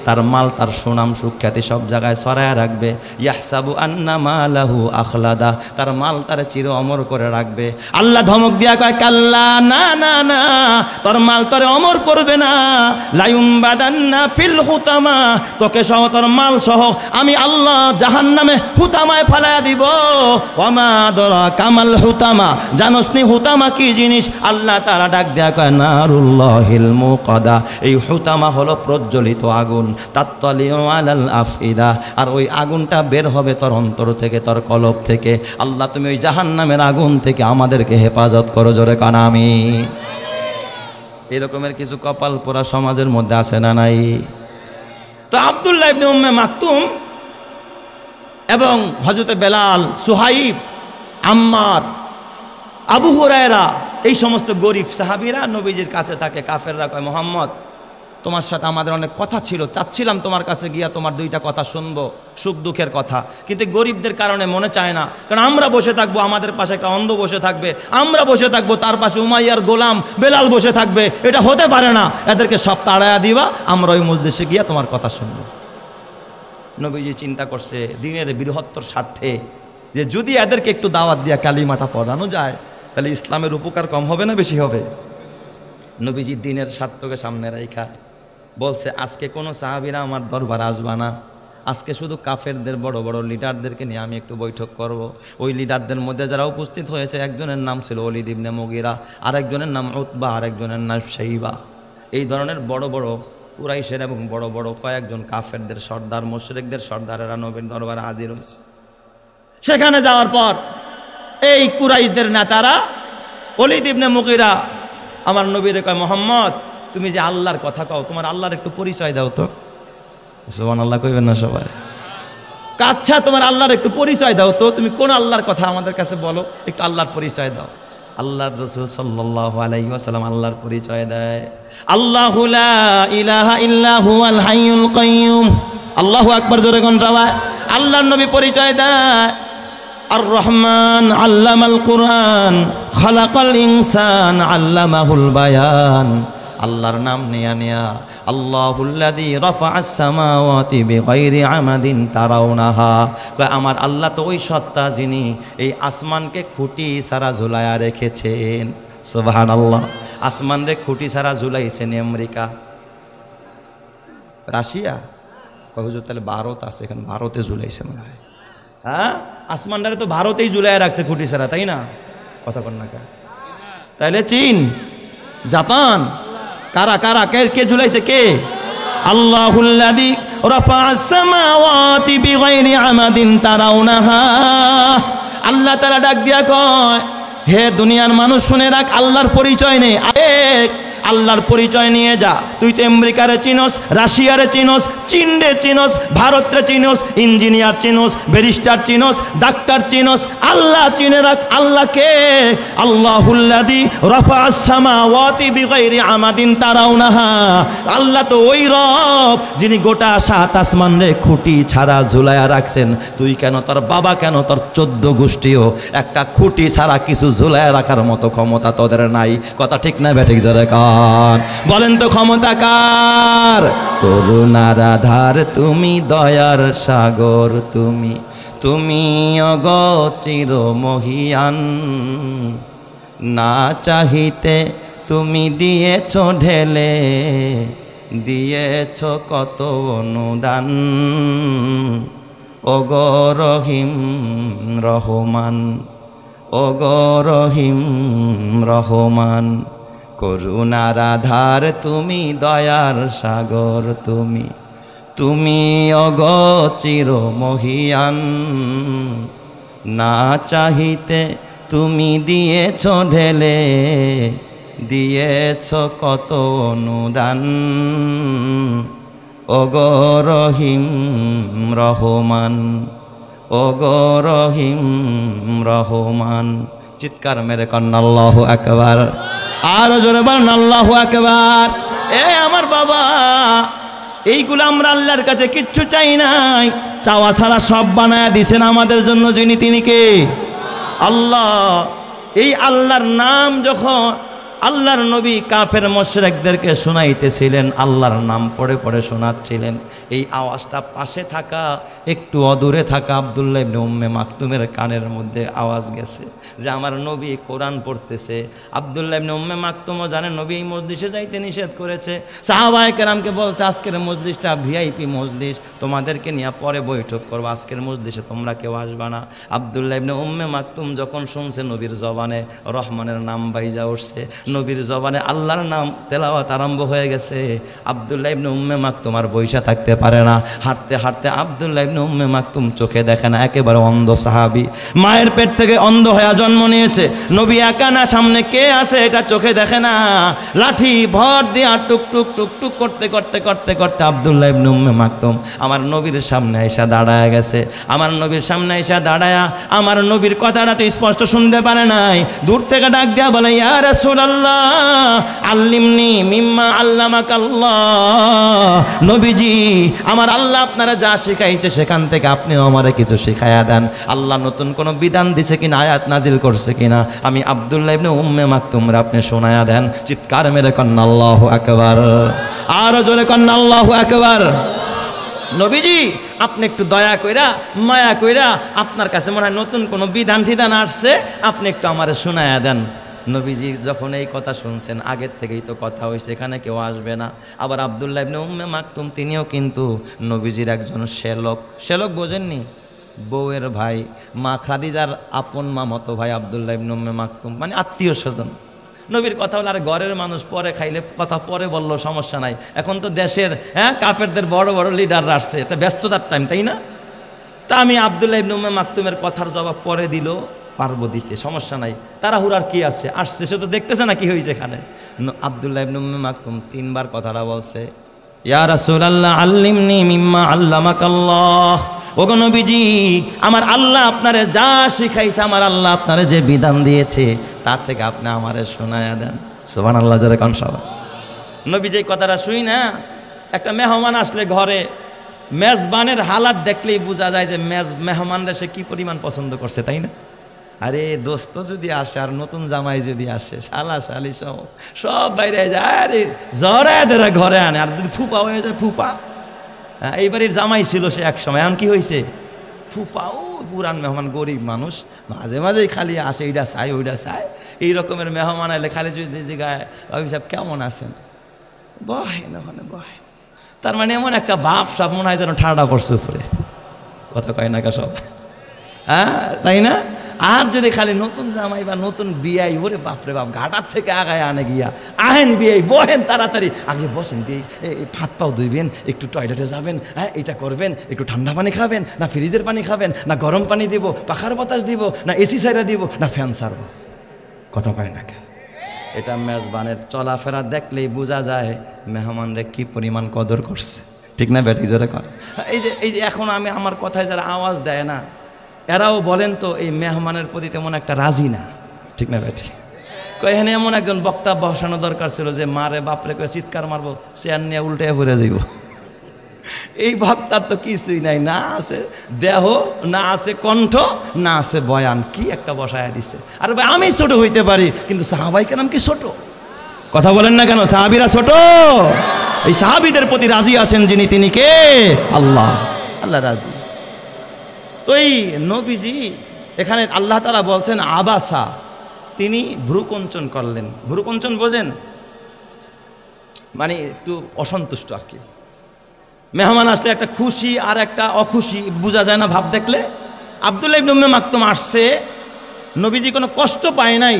তার মাল তার সুনাম সুখ্যাতি সব জায়গায় ছড়ায় রাখবে। ইয়াহসাবু আন্না মালাহু আখলাদা, তার মাল তার চির অমর করে রাখবে। আল্লাহ ধমক দিয়া কয়, কাল্লা, না না না, তোর মাল তোরে অমর করবে না। লায়ুমবাদান্না ফিল হুতামা, তোকে সহ তোর মাল সহ আমি আল্লাহ জাহান্নামে হুতামায় ফেলাইয়া দিব। ওয়ামা আদরা কামাল হুতামা, জানোস নি হুতামা কি জিনিস? আল্লাহ তাআলা ডাক দেয়া কয়, নারুল্লাহিল মুকাদা, এই হুতামা হলো প্রজ্বলিত আগুন। তাত্তালিউ আলাল আফইদা, আর ওই আগুনটা বের হবে তোর অন্তর থেকে, তোর কলব থেকে। আল্লাহ তুমি ওই জাহান্নামের আগুন থেকে আমাদেরকে হেফাজত করো, জোরে কান আমিন। এরকমের কিছু কপাল পোড়া সমাজের মধ্যে আছে না নাই? তো আব্দুল্লাহ ইবনে উম্মে মাকতুম এবং হযরত বেলাল, সুহাইব, আম্মার, আবু হুরায়রা, এই সমস্ত গরিব সাহাবীরা নবীজির কাছে থাকে। কাফেররা কয়, মুহাম্মদ, তোমার সাথে আমাদের অনেক কথা ছিল, চাচ্ছিলাম তোমার কাছে গিয়া তোমার 2টা কথা শুনবো, সুখ দুঃখের কথা, কিন্তু গরিবদের কারণে মনে চায় না। কারণ আমরা বসে থাকবো, আমাদের পাশে একটা অন্ধ বসে থাকবে, আমরা বসে থাকবো, তার পাশে উমাইয়ার গোলাম বেলাল বসে থাকবে, এটা হতে পারে না। এদেরকে সব তাড়ায়া দিবা, আমরা ওই মজলিসে গিয়া তোমার কথা শুনবো। নবীজি চিন্তা করছে দিনের বৃহত্তর স্বার্থে যে যদি এদেরকে একটু দাওয়াত দিয়া কালিমাটা পড়ানো যায়, তাহলে ইসলামের উপকার কম হবে না বেশি হবে? নবীজি দিনের স্বার্থকে সামনে রাখা বলছে আজকে কোনো সাহাবীরা আমার দরবার আসবা না, আজকে শুধু কাফেরদের বড় বড় লিডারদেরকে নিয়ে আমি একটু বৈঠক করব। ওই লিডারদের মধ্যে যারা উপস্থিত হয়েছে, একজনের নাম ছিল ওলীদ ইবনে মুগীরা, আরেকজনের নাম উতবা, আরেকজনের নাম শাইবা। এই ধরনের বড় বড় কুরাইশের এবং বড় বড় কয়েকজন কাফেরদের সর্দার, মুশরিকদের সর্দারেরা নবীর দরবারে হাজির হয়েছে। সেখানে যাওয়ার পর এই কুরাইশদের নেতারা ওলীদ ইবনে মুগীরা আমার নবীরে কয়, মোহাম্মদ তুমি যে আল্লাহর কথা কও, তোমার আল্লাহর একটু পরিচয় দাও তো। সুবহানাল্লাহ কইবেন না সবাই? আচ্ছা তোমার আল্লাহর একটু পরিচয় দাও তো, তুমি কোন আল্লাহর কথা আমাদের কাছে বলো, একটু আল্লাহর পরিচয় দাও। আল্লাহর রাসূল সাল্লাল্লাহু আলাইহি ওয়াসাল্লাম আল্লাহর পরিচয় দেয়, আল্লাহু লা ইলাহা ইল্লা হুয়াল হাইয়ুল কাইয়্যুম। আল্লাহু আকবার, জোরে কোন সবাই। আল্লাহর নবী পরিচয় দেয়, আর রহমান আল্লামাল কুরআন খালাকাল ইনসান আল্লামাহুল বায়ান। আল্লাহর নাম নিয়া নিয়া, আল্লাহুল্লাযী রাফাআস সামাওয়াতি বিগাইরি আমাদিন তারাউনাহা। আমার আল্লাহ তো ওই সত্তা যিনি এই আসমানকে খুঁটি ছাড়া ঝুলায়া রেখেছেন। সুবহানাল্লাহ। আসমান রে খুঁটি ছাড়া ঝুলাইছেন আমেরিকা, রাশিয়া, হুজুর তাহলে ভারত আছে, এখানে ভারতে ঝুলাইছে মনে হয়। হ্যাঁ, আসমানটারে তো ভারতেই ঝুলাইয়া রাখছে খুঁটি ছাড়া, তাই না? কথা কন না কা? তাইলে চীন, জাপান, কারা কারা কে ঝুলাইছে? কে? আল্লাহুল্লাযী রাফাআস সামাওয়াতি বিগাইরি আমাদিন তারাউনাহা। আল্লাহ তাআলা ডাক দিয়া কয়, হে দুনিয়ার মানুষ শুনে রাখ, আল্লাহর পরিচয় নেই, আল্লাহর পরিচয় নিয়ে যা। তুই তো আমেরিকারে চিনস, রাশিয়ারে চিনস, চীনরে চিনস, ভারতরে চিনস, ইঞ্জিনিয়ার চিনস, ব্যারিস্টার চিনস, ডাক্তার চিনস, আল্লাহ চিনে রাখ। আল্লাহকে আল্লাহুল্লাযী রাফাআস সামাওয়াতি বিগাইরি আমাদিন তারাউনাহা। আল্লাহ তো ওই রব যিনি গোটা সাত আসমান রে খুঁটি ছাড়া ঝুলায়া রাখছেন। তুই কেন, তোর বাবা কেন, তোর 14 গোষ্ঠীও একটা খুঁটি ছাড়া কিছু ঝুলায়া রাখার মতো ক্ষমতা তোদের নাই। কথা ঠিক না বেঠিক? জোরে কার বলেন তো, ক্ষমতা কার? করুণার আধার তুমি, দয়ার সাগর তুমি, তুমি অগচির মহিয়ান। না চাহিতে তুমি দিয়েছ ঢেলে, দিয়েছ কত অনুদান। ওগো রহিম রহমান, ওগো রহিম রহমান। করুণার আধার তুমি, দয়ার সাগর তুমি, তুমি অগচির মহিয়ান। না চাহিতে তুমি দিয়েছ ঢেলে, দিয়েছ কত অনুদান। ওগো রহিম রহমান, ওগো রহিম রহমান। চিৎকার মেরে কন্যা আল্লাহু আকবার। আরো জোরে বলেন আল্লাহু আকবার। এ আমার বাবা, এইগুলো আমরা আল্লাহর কাছে কিচ্ছু চাই নাই, চাওয়া ছাড়া সব বানায়া দিছেন আমাদের জন্য। যিনি, তিনি কে? আল্লাহ। এই আল্লাহর নাম যখন আল্লাহর নবী কাফের মুশরিকদেরকে শোনাইতেছিলেন, আল্লাহর নাম পড়ে পড়ে শোনাচ্ছিলেন, এই আওয়াজটা পাশে থাকা, একটু অদূরে থাকা আব্দুল্লাহ ইবনে উম্মে মাকতুমের কানের মধ্যে আওয়াজ গেছে যে আমার নবী কোরআন পড়তেছে। আব্দুল্লাহ ইবনে উম্মে মাকতুমও জানেন নবী এই মজলিসে যাইতে নিষেধ করেছে। সাহাবায়ে কেরামকে বলছে, আজকের মজলিসটা ভিআইপি মজলিস, তোমাদেরকে নিয়ে পরে বৈঠক করবো, আজকের মজলিসে তোমরা কেউ আসবা না। আব্দুল্লাহ ইবনে উম্মে মাকতুম যখন শুনছে নবীর জবানে রহমানের নাম বাইজা উঠছে, নবীর জবানে আল্লাহর নাম তেলাওয়াত আরম্ভ হয়ে গেছে, আব্দুল্লাহ ইবনে উম্মে মাকতুম আর বইসা থাকতে পারে না। হাঁটতে হাঁটতে আব্দুল্লাহ ইবনে উম্মে মাকতুম চোখে দেখে না, একেবারে অন্ধ সাহাবী, মায়ের পেট থেকে অন্ধ হয়ে জন্ম নিয়েছে। নবী একা না, সামনে কে আছে এটা চোখে দেখে না। লাঠি ভর দিয়া টুক টুক টুক টুক করতে করতে করতে করতে আব্দুল্লাহ ইবনে উম্মে মাকতুম আমার নবীর সামনে এসে দাঁড়ায় গেছে। আমার নবীর সামনে এসে দাঁড়ায়া আমার নবীর কথাটা তো স্পষ্ট শুনতে পারে নাই, দূর থেকে ডাক দেয়া বলে, ইয়া রাসূলুল্লাহ আল্লিমনি মিম্মা আল্লামাকাল্লাহ। নবীজি, আমার আল্লাহ আপনারা যা শিখাইছে সেখান থেকে আপনিও আমারে কিছু শিখায়া দেন। আল্লাহ নতুন কোনো বিধান দিছে কিনা, আয়াত নাজিল করছে কিনা, আমি আব্দুল্লাহ ইবনে উম্মে মাকতুমরা আপনি শোনায়া দেন। চিৎকার মেরে কন্না আল্লাহু আকবার। আরো জোরে কন্না আল্লাহু আকবার। নবীজি, আপনি একটু দয়া কইরা মায়া কইরা, আপনার কাছে মনে হয় নতুন কোনো বিধান ঠিধান আসছে, আপনি একটু আমারে শোনায়া দেন। নবীজি যখন এই কথা শুনছেন, আগের থেকেই তো কথা হয়েছে এখানে কেউ আসবে না। আবার আব্দুল্লাহ ইবনে উম্মে মাকতুম তিনিও কিন্তু নবীজির একজন শ্যালক। শ্যালক বোঝেননি? বউয়ের ভাই, মা খাদিজার আপন মা মতো ভাই আব্দুল্লাহ ইবনে উম্মে মাকতুম, মানে আত্মীয় স্বজন। নবীর কথা হলো আর ঘরের মানুষ পরে খাইলে কথা পরে বললো সমস্যা নাই। এখন তো দেশের কাফেরদের বড় বড় লিডাররা আসছে, এটা ব্যস্ততার টাইম, তাই না? তা আমি আব্দুল্লাহ ইবনে উম্মে মাকতুমের কথার জবাব পরে দিল পারবো দিতে, সমস্যা নাই। তাড়াহুড়ার কি আছে, আসছে, সে তো দেখতেছে না কি হয়েছে এখানে। আব্দুল্লাহ ইবনে উম্মে মাকতুম তিনবার কথাটা বলছে, ইয়া রাসূলুল্লাহ আল্লিমনি মিম্মা আল্লামাকাল্লাহ। ওগো নবীজি, আমার আল্লাহ আপনারে যা শিখাইছে, আমার আল্লাহ আপনারে যে বিধান দিয়েছে তার থেকে আপনি আমারে শোনায়া দেন। সুবহানাল্লাহ, জোরে কোন সবাই। নবীজি এই কথাটা শুই না, একটা মেহমান আসলে ঘরে মেজবানের হালাত দেখলেই বোঝা যায় যে মেহমানরা সে কি পরিমাণ পছন্দ করছে, তাই না? আরে দোস্ত যদি আসে আর নতুন জামাই যদি আসে, শালা শালি সব বাইরে যায়, আরে জরায় ঘরে আনে। আর যদি ফুপা হয়ে যায়, ফুপা, এই বাড়ির জামাই ছিল সে এক সময়, এখন কি হয়েছে? ফুপাও। পুরান মেহমান, গরিব মানুষ, মাঝে মাঝেই খালি আসে, এইটা চাই ওইটা চাই। এই রকমের মেহমান এলে খালি যদি জিগায়, রবি সাহেব কেমন আছেন, বহে না ওখানে বহে। তার মানে এমন একটা বাপ সব মনে হয় যেন ঠাড়া পড়ছে উপরে, কথা কয় না সব, তাই না? আর যদি খালি নতুন জামাই বা নতুন বিয়াই, ওরে বাপরে বাপ, ঘাটার থেকে আগায় আনে গিয়া, আহেন বিয়াই, বহেন তাড়াতাড়ি, আগে বসেন বিয়াই, হাত পাও ধুইবেন, একটু টয়লেটে যাবেন, এটা করবেন, একটু ঠান্ডা পানি খাবেন না ফ্রিজের পানি খাবেন, না গরম পানি দিব, পাখার বাতাস দিব, না এসি সাইরা দিব, না ফ্যান সারব, কথা কয় না। এটা মেজবানের চলাফেরা দেখলেই বোঝা যায় মেহমানরে কি পরিমাণ কদর করছে, ঠিক না বেটি? জোরে কর। এই যে এখন আমি আমার কথায় যারা আওয়াজ দেয় না, এরাও বলেন তো এই মেহমানের প্রতি তেমন একটা রাজি না, ঠিক না বেটি? এখানে এমন একজন বক্তা বসানো দরকার ছিল যে মারে বাপরে করে চিৎকার মারবো, চেয়ার নিয়ে উল্টে ভরে যাইব। এই বক্তার তো কিছুই নাই, না আছে দেহ, না আছে কণ্ঠ, না আছে বয়ান, কি একটা বসায় দিছে। আর ভাই আমি ছোট হইতে পারি, কিন্তু সাহাবাই কেন কি ছোট? কথা বলেন না কেন? সাহাবীরা ছোট? এই সাহাবীদের প্রতি রাজি আছেন যিনি, তিনি কে? আল্লাহ। আল্লাহ রাজি। তো এই নবীজি এখানে আল্লাহ তাআলা বলছেন আবাসা, তিনি ভ্রুকঞ্চন করলেন। ভ্রুকঞ্চন বোঝেন? মানে একটু অসন্তুষ্ট আর কি। মেহমান আসলে একটা খুশি আর একটা অখুশি বোঝা যায় না ভাব দেখলে? আব্দুল্লাহ ইবনে উম্মে মাকতুম আসছে, নবীজি কোনো কষ্ট পায় নাই,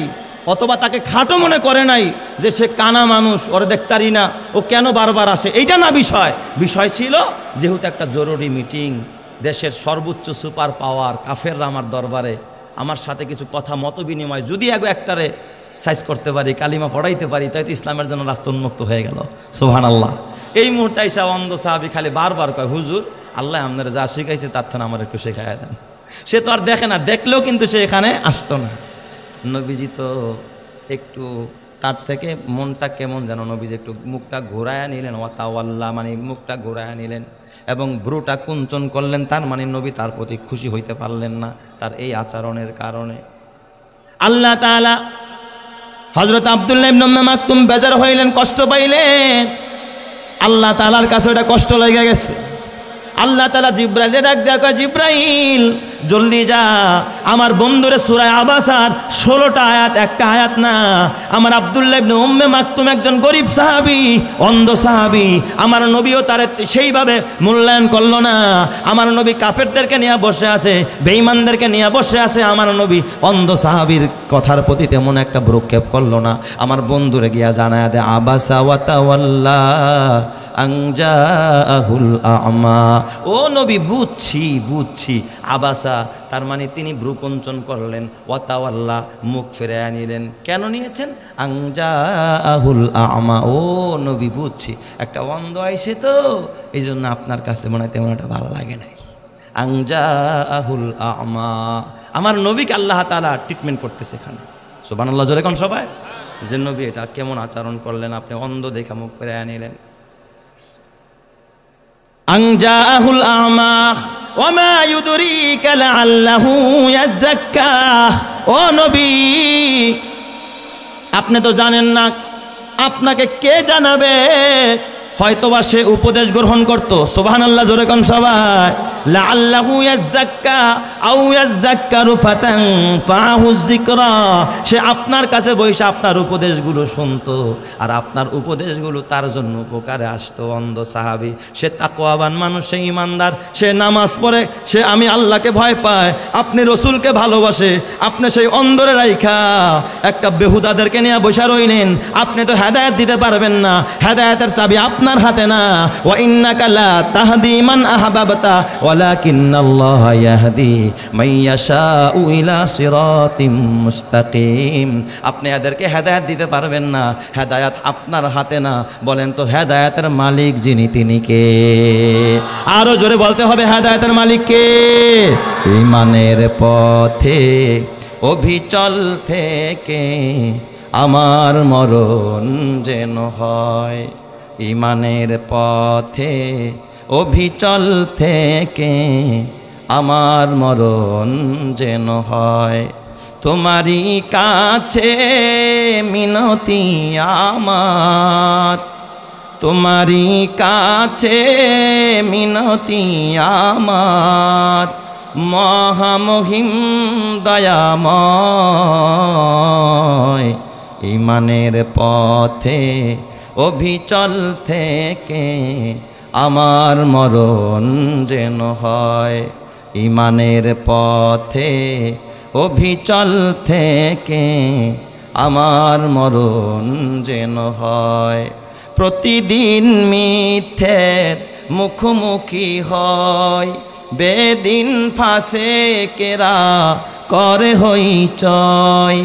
অথবা তাকে খাটো মনে করে নাই যে সে কানা মানুষ, ওরে দেখতারি না, ও কেন বারবার আসে, এইটা না বিষয়। বিষয় ছিল যেহেতু একটা জরুরি মিটিং, দেশের সর্বোচ্চ সুপার পাওয়ার কাফেররা আমার দরবারে, আমার সাথে কিছু কথা মত বিনিময় যদি একটারে সাইজ করতে পারি, কালিমা পড়াইতে পারি, তাই তো ইসলামের জন্য রাস্তা উন্মুক্ত হয়ে গেল। সুবহানাল্লাহ। এই মুহূর্তে আইসা অন্ধ সাহাবী খালি বারবার কয়, হুজুর আল্লাহ আপনারা যা শিখাইছে তার থেকে আমার একটু শেখায় দেন। সে তো আর দেখে না, দেখলেও কিন্তু সে এখানে আসতো না। নবীজি তো একটু তার থেকে মনটা কেমন যেন, নবীজি একটু মুখটা ঘোরায়া নিলেন, ওয়াতাওয়াল্লাহ মানে মুখটা ঘোরায়া নিলেন, এবং ভ্রুটা কুঞ্চন করলেন। তার মানে নবী তার প্রতি খুশি হইতে পারলেন না তার এই আচরণের কারণে। আল্লাহ তাআলা হযরত আব্দুল্লাহ ইবনে উম্মে মাকতুম বেজার হইলেন, কষ্ট পাইলেন। আল্লাহ তাআলার কাছে ওটা কষ্ট লেগে গেছে। আল্লাহ তাআলা জিব্রাইলকে ডাক দেয়া কয়, জিব্রাইল জলদি যা, আমার বন্ধুরে সূরা আবাসার 16টা আয়াত, একটা আয়াত না। আমার আব্দুল্লাহ ইবনে উম্মে মাকতুম একজন গরিব সাহাবী, অন্ধ সাহাবী, আমার নবীও তার সেইভাবে মূল্যায়ন করলো না। আমার নবী কাফেরদেরকে নিয়ে বসে আছে, বেঈমানদেরকে নিয়ে বসে আছে, আমার নবী অন্ধ সাহাবীর কথার প্রতি তেমন একটা ভ্রুক্ষেপ করলো না। আমার বন্ধুরে গিয়া জানায়া দে, আবাসা ওয়া তাওয়াল্লা আনজাহুল আ'মা। ও নবী বুঝছি, আবাসা তার মানে তিনি ভ্রুকঞ্চন করলেন, ওয়াতাওয়াল্লা মুখ ফিরাইয়া নিলেন। কেন নিয়েছেন? আনজাহুল আ'মা। ও নবী বুঝছি, একটা অন্ধ আইছে তো এই জন্য আপনার কাছে মনে হয় তেমন একটা ভালো লাগে নাই। আনজাহুল আ'মা, আমার নবীকে আল্লাহ তাআলা ট্রিটমেন্ট করতেছে এখানে। সুবহানাল্লাহ, জোরে কোন সবাই। যে নবী এটা কেমন আচরণ করলেন, আপনি অন্ধ দেখা মুখ ফিরাইয়া নিলেন। আনজাহুল আ'মা ওয়ামা ইউদরিকা লাআল্লাহু ইয়াযাক্কা। ও নবী, আপনি তো জানেন না, আপনাকে কে জানাবে? হয়তোবা সে উপদেশ গ্রহণ করত। সুবহানাল্লাহ, জোরে কোন সবাই। লাআল্লাহু ইয়াযাক্কা আও ইয়াযাক্কারু ফাতানফাহুয যিকরা, সে আপনার কাছে বসে আপনার উপদেশগুলো শুনতো আর আপনার উপদেশগুলো তার জন্য উপকারে আসতো। অন্ধ সাহাবী, সে তাকওয়াবান মানুষ, সে ঈমানদার, সে নামাজ পড়ে, সে আমি আল্লাহকে ভয় পায়, আপনি রসুলকে ভালোবাসে, আপনি সেই অন্ধরে রাইখা একটা বেহুদাদেরকে নিয়ে বসে রইলেন। আপনি তো হেদায়েত দিতে পারবেন না, হেদায়েতের চাবি আপনার হাতে না। ওয়া ইন্নাকা লা তাহদি মান আহবাবতা ওয়ালাকিন্নাল্লাহা ইয়াহদি মান ইয়াশাউ ইলা সিরাতিম মুস্তাকিম। আপনি এদেরকে হেদায়েত দিতে পারবেন না, হেদায়েত আপনার হাতে না। বলেন তো হেদায়েতের মালিক যিনি, তিনি কে? আরো জোরে বলতে হবে, হেদায়েতের মালিক কে? ঈমানের পথে অভিচল থেকে আমার মরণ যেন হয়। ঈমানের পথে অভিচল থেকে আমার মরণ যেন হয়। তোমারই কাছে মিনতি আমার, তোমারই কাছে মিনতি আমার, মহামহিম দয়াময়। ঈমানের পথে অভিচল থেকে আমার মরণ যেন হয়। ঈমানের পথে অভিচল থেকে আমার মরণ যেন হয়। প্রতিদিন মিথ্যের মুখোমুখি হয়, বেদিন ফাসেকেরা করে হইচয়।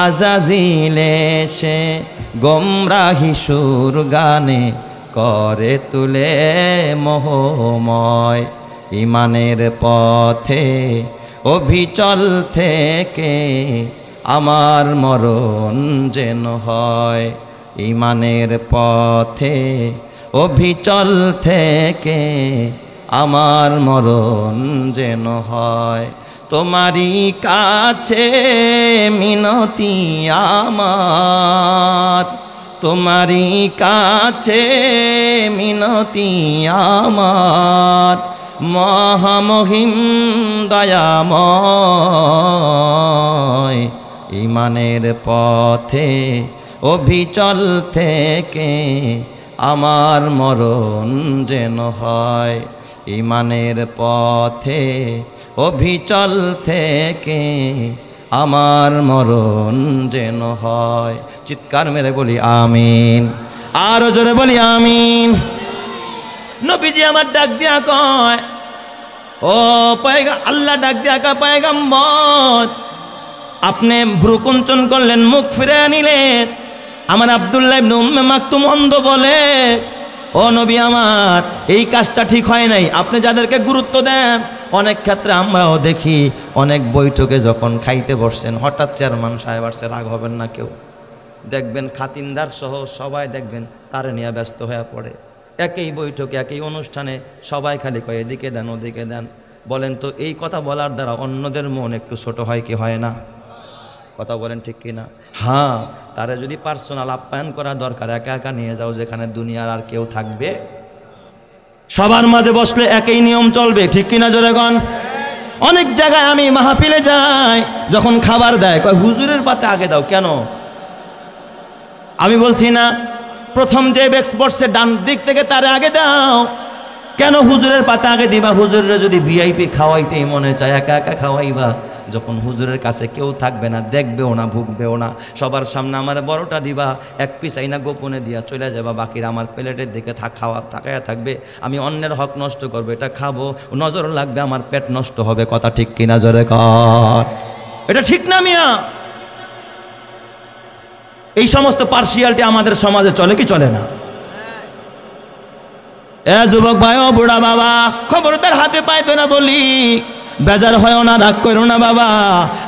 আজাজিল এসে গোমরাহি সুর গানে করে তুলে মোহময়। ঈমানের পথে অভিচল থেকে আমার মরণ যেন হয়। ঈমানের পথে অভিচল থেকে আমার মরণ যেন হয়। তোমারই কাছে মিনতি আমার, তোমারই কাছে মিনতি আমার, মহামহিম দয়াময়। ঈমানের পথে অভিচল থেকে আমার মরণ যেন হয়। ঈমানের পথে অভিচল থেকে আমার মরণ যেন হয়। চিৎকার মেরে বলি আমিন, আরো জোরে বলি আমিন। নবীজি আমার ডাক দিয়া কয়, ও আল্লাহ ডাক দিয়া কয়, পয়গম্বর আপনি ভ্রুকুঞ্চন করলেন, মুখ ফিরে নিলেন। আমার আব্দুল্লাহ ইবনে উম্মে মাকতুম অন্ধ বলে, ও নবী আমার এই কাজটা ঠিক হয় নাই। আপনি যাদেরকে গুরুত্ব দেন, অনেক ক্ষেত্রে আমরাও দেখি অনেক বৈঠকে যখন খাইতে বসছেন, হঠাৎ চেয়ারম্যান সাহেব আসছে, রাগ হবেন না কেউ, দেখবেন খাতিনদার সহ সবাই দেখবেন তারে নিয়ে ব্যস্ত হয়ে পড়ে। একই বৈঠকে একই অনুষ্ঠানে সবাই খালি কয় এদিকে দেন ওদিকে দেন। বলেন তো এই কথা বলার দ্বারা অন্যদের মন একটু ছোট হয় কি হয় না? কথা বলেন ঠিক কিনা? হ্যাঁ, তারা যদি পার্সোনাল আপ্যায়ন করা দরকার, একা একা নিয়ে যাও, যেখানে দুনিয়ার আর কেউ থাকবে। সবার মাঝে বসলে একই নিয়ম চলবে, ঠিক কিনা জোরে কন? অনেক জায়গায় আমি মাহফিলে যাই, যখন খাবার দেয় কয় হুজুরের পাতে আগে দাও। কেন? আমি বলছি না প্রথম যে ব্যক্তি বসছে ডান দিক থেকে তারে আগে দাও। কেন হুজুরের পাতে আগে দিবা? হুজুরের যদি ভিআইপি খাওয়াইতেই মনে চায়, একা একা খাওয়াইবা। যখন হুজুরের কাছে কেউ থাকবে না, দেখবেও না, ভুগবেও না, সবার সামনে আমার বড়টা দিবা, এক পিস আইনা গোপনে দিয়া চলে যাবা, বাকিরা আমার প্লেটের দিকে খাওয়া তাকায়া থাকবে। আমি অন্যের হক নষ্ট করবো, এটা খাবো, নজর লাগবে, আমার পেট নষ্ট হবে। কথা ঠিক কিনা জোরে কর? এটা ঠিক না মিয়া? এই সমস্ত পার্সিয়ালিটি আমাদের সমাজে চলে কি চলে না? যুবক ভাই, ও বুড়া বাবা, খবরদার হাতে পাইতো না বলি। বেজার হয় না, রাগ করো না বাবা,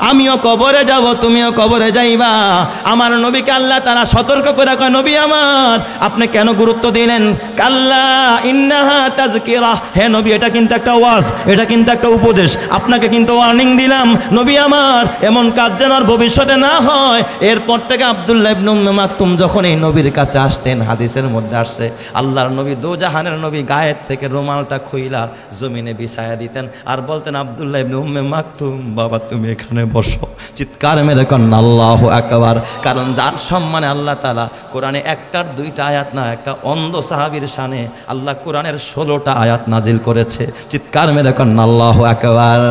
আমিও কবরে যাব, তুমিও কবরে যাইবা। আমার নবীকে আল্লাহ তাআলা সতর্ক করে কয়, নবী আমার আপনি কেন গুরুত্ব দিলেন? কাল্লা ইন্নাহা তাযকিরা, হে নবী এটা কিন্তু একটা ওয়াজ, এটা কিন্তু একটা উপদেশ, আপনাকে কিন্তু ওয়ার্নিং দিলাম নবী আমার, এমন কাজ যেন আর ভবিষ্যতে না হয়। এরপর থেকে আব্দুল্লাহ ইবনে উম্মে মাকতুম যখন এই নবীর কাছে আসতেন, হাদিসের মধ্যে আসছে আল্লাহর নবী দোজাহানের নবী গায়ের থেকে রুমালটা খুইলা জমিনে বিছায়া দিতেন আর বলতেন, আব্দুল্লাহ ইবনে উম্মে মাকতুম বাবা তুমি এখানে বসো। চিৎকার মেরে কন্না আল্লাহু আকবার। কারণ যার সম্মানে আল্লাহ তাআলা কোরআনে একটার দুইটা আয়াত না, একটা অন্ধ সাহাবীর শানে আল্লাহ কোরআনের 16টা আয়াত নাজিল করেছে। চিৎকার মেরে কন্না আল্লাহু আকবার।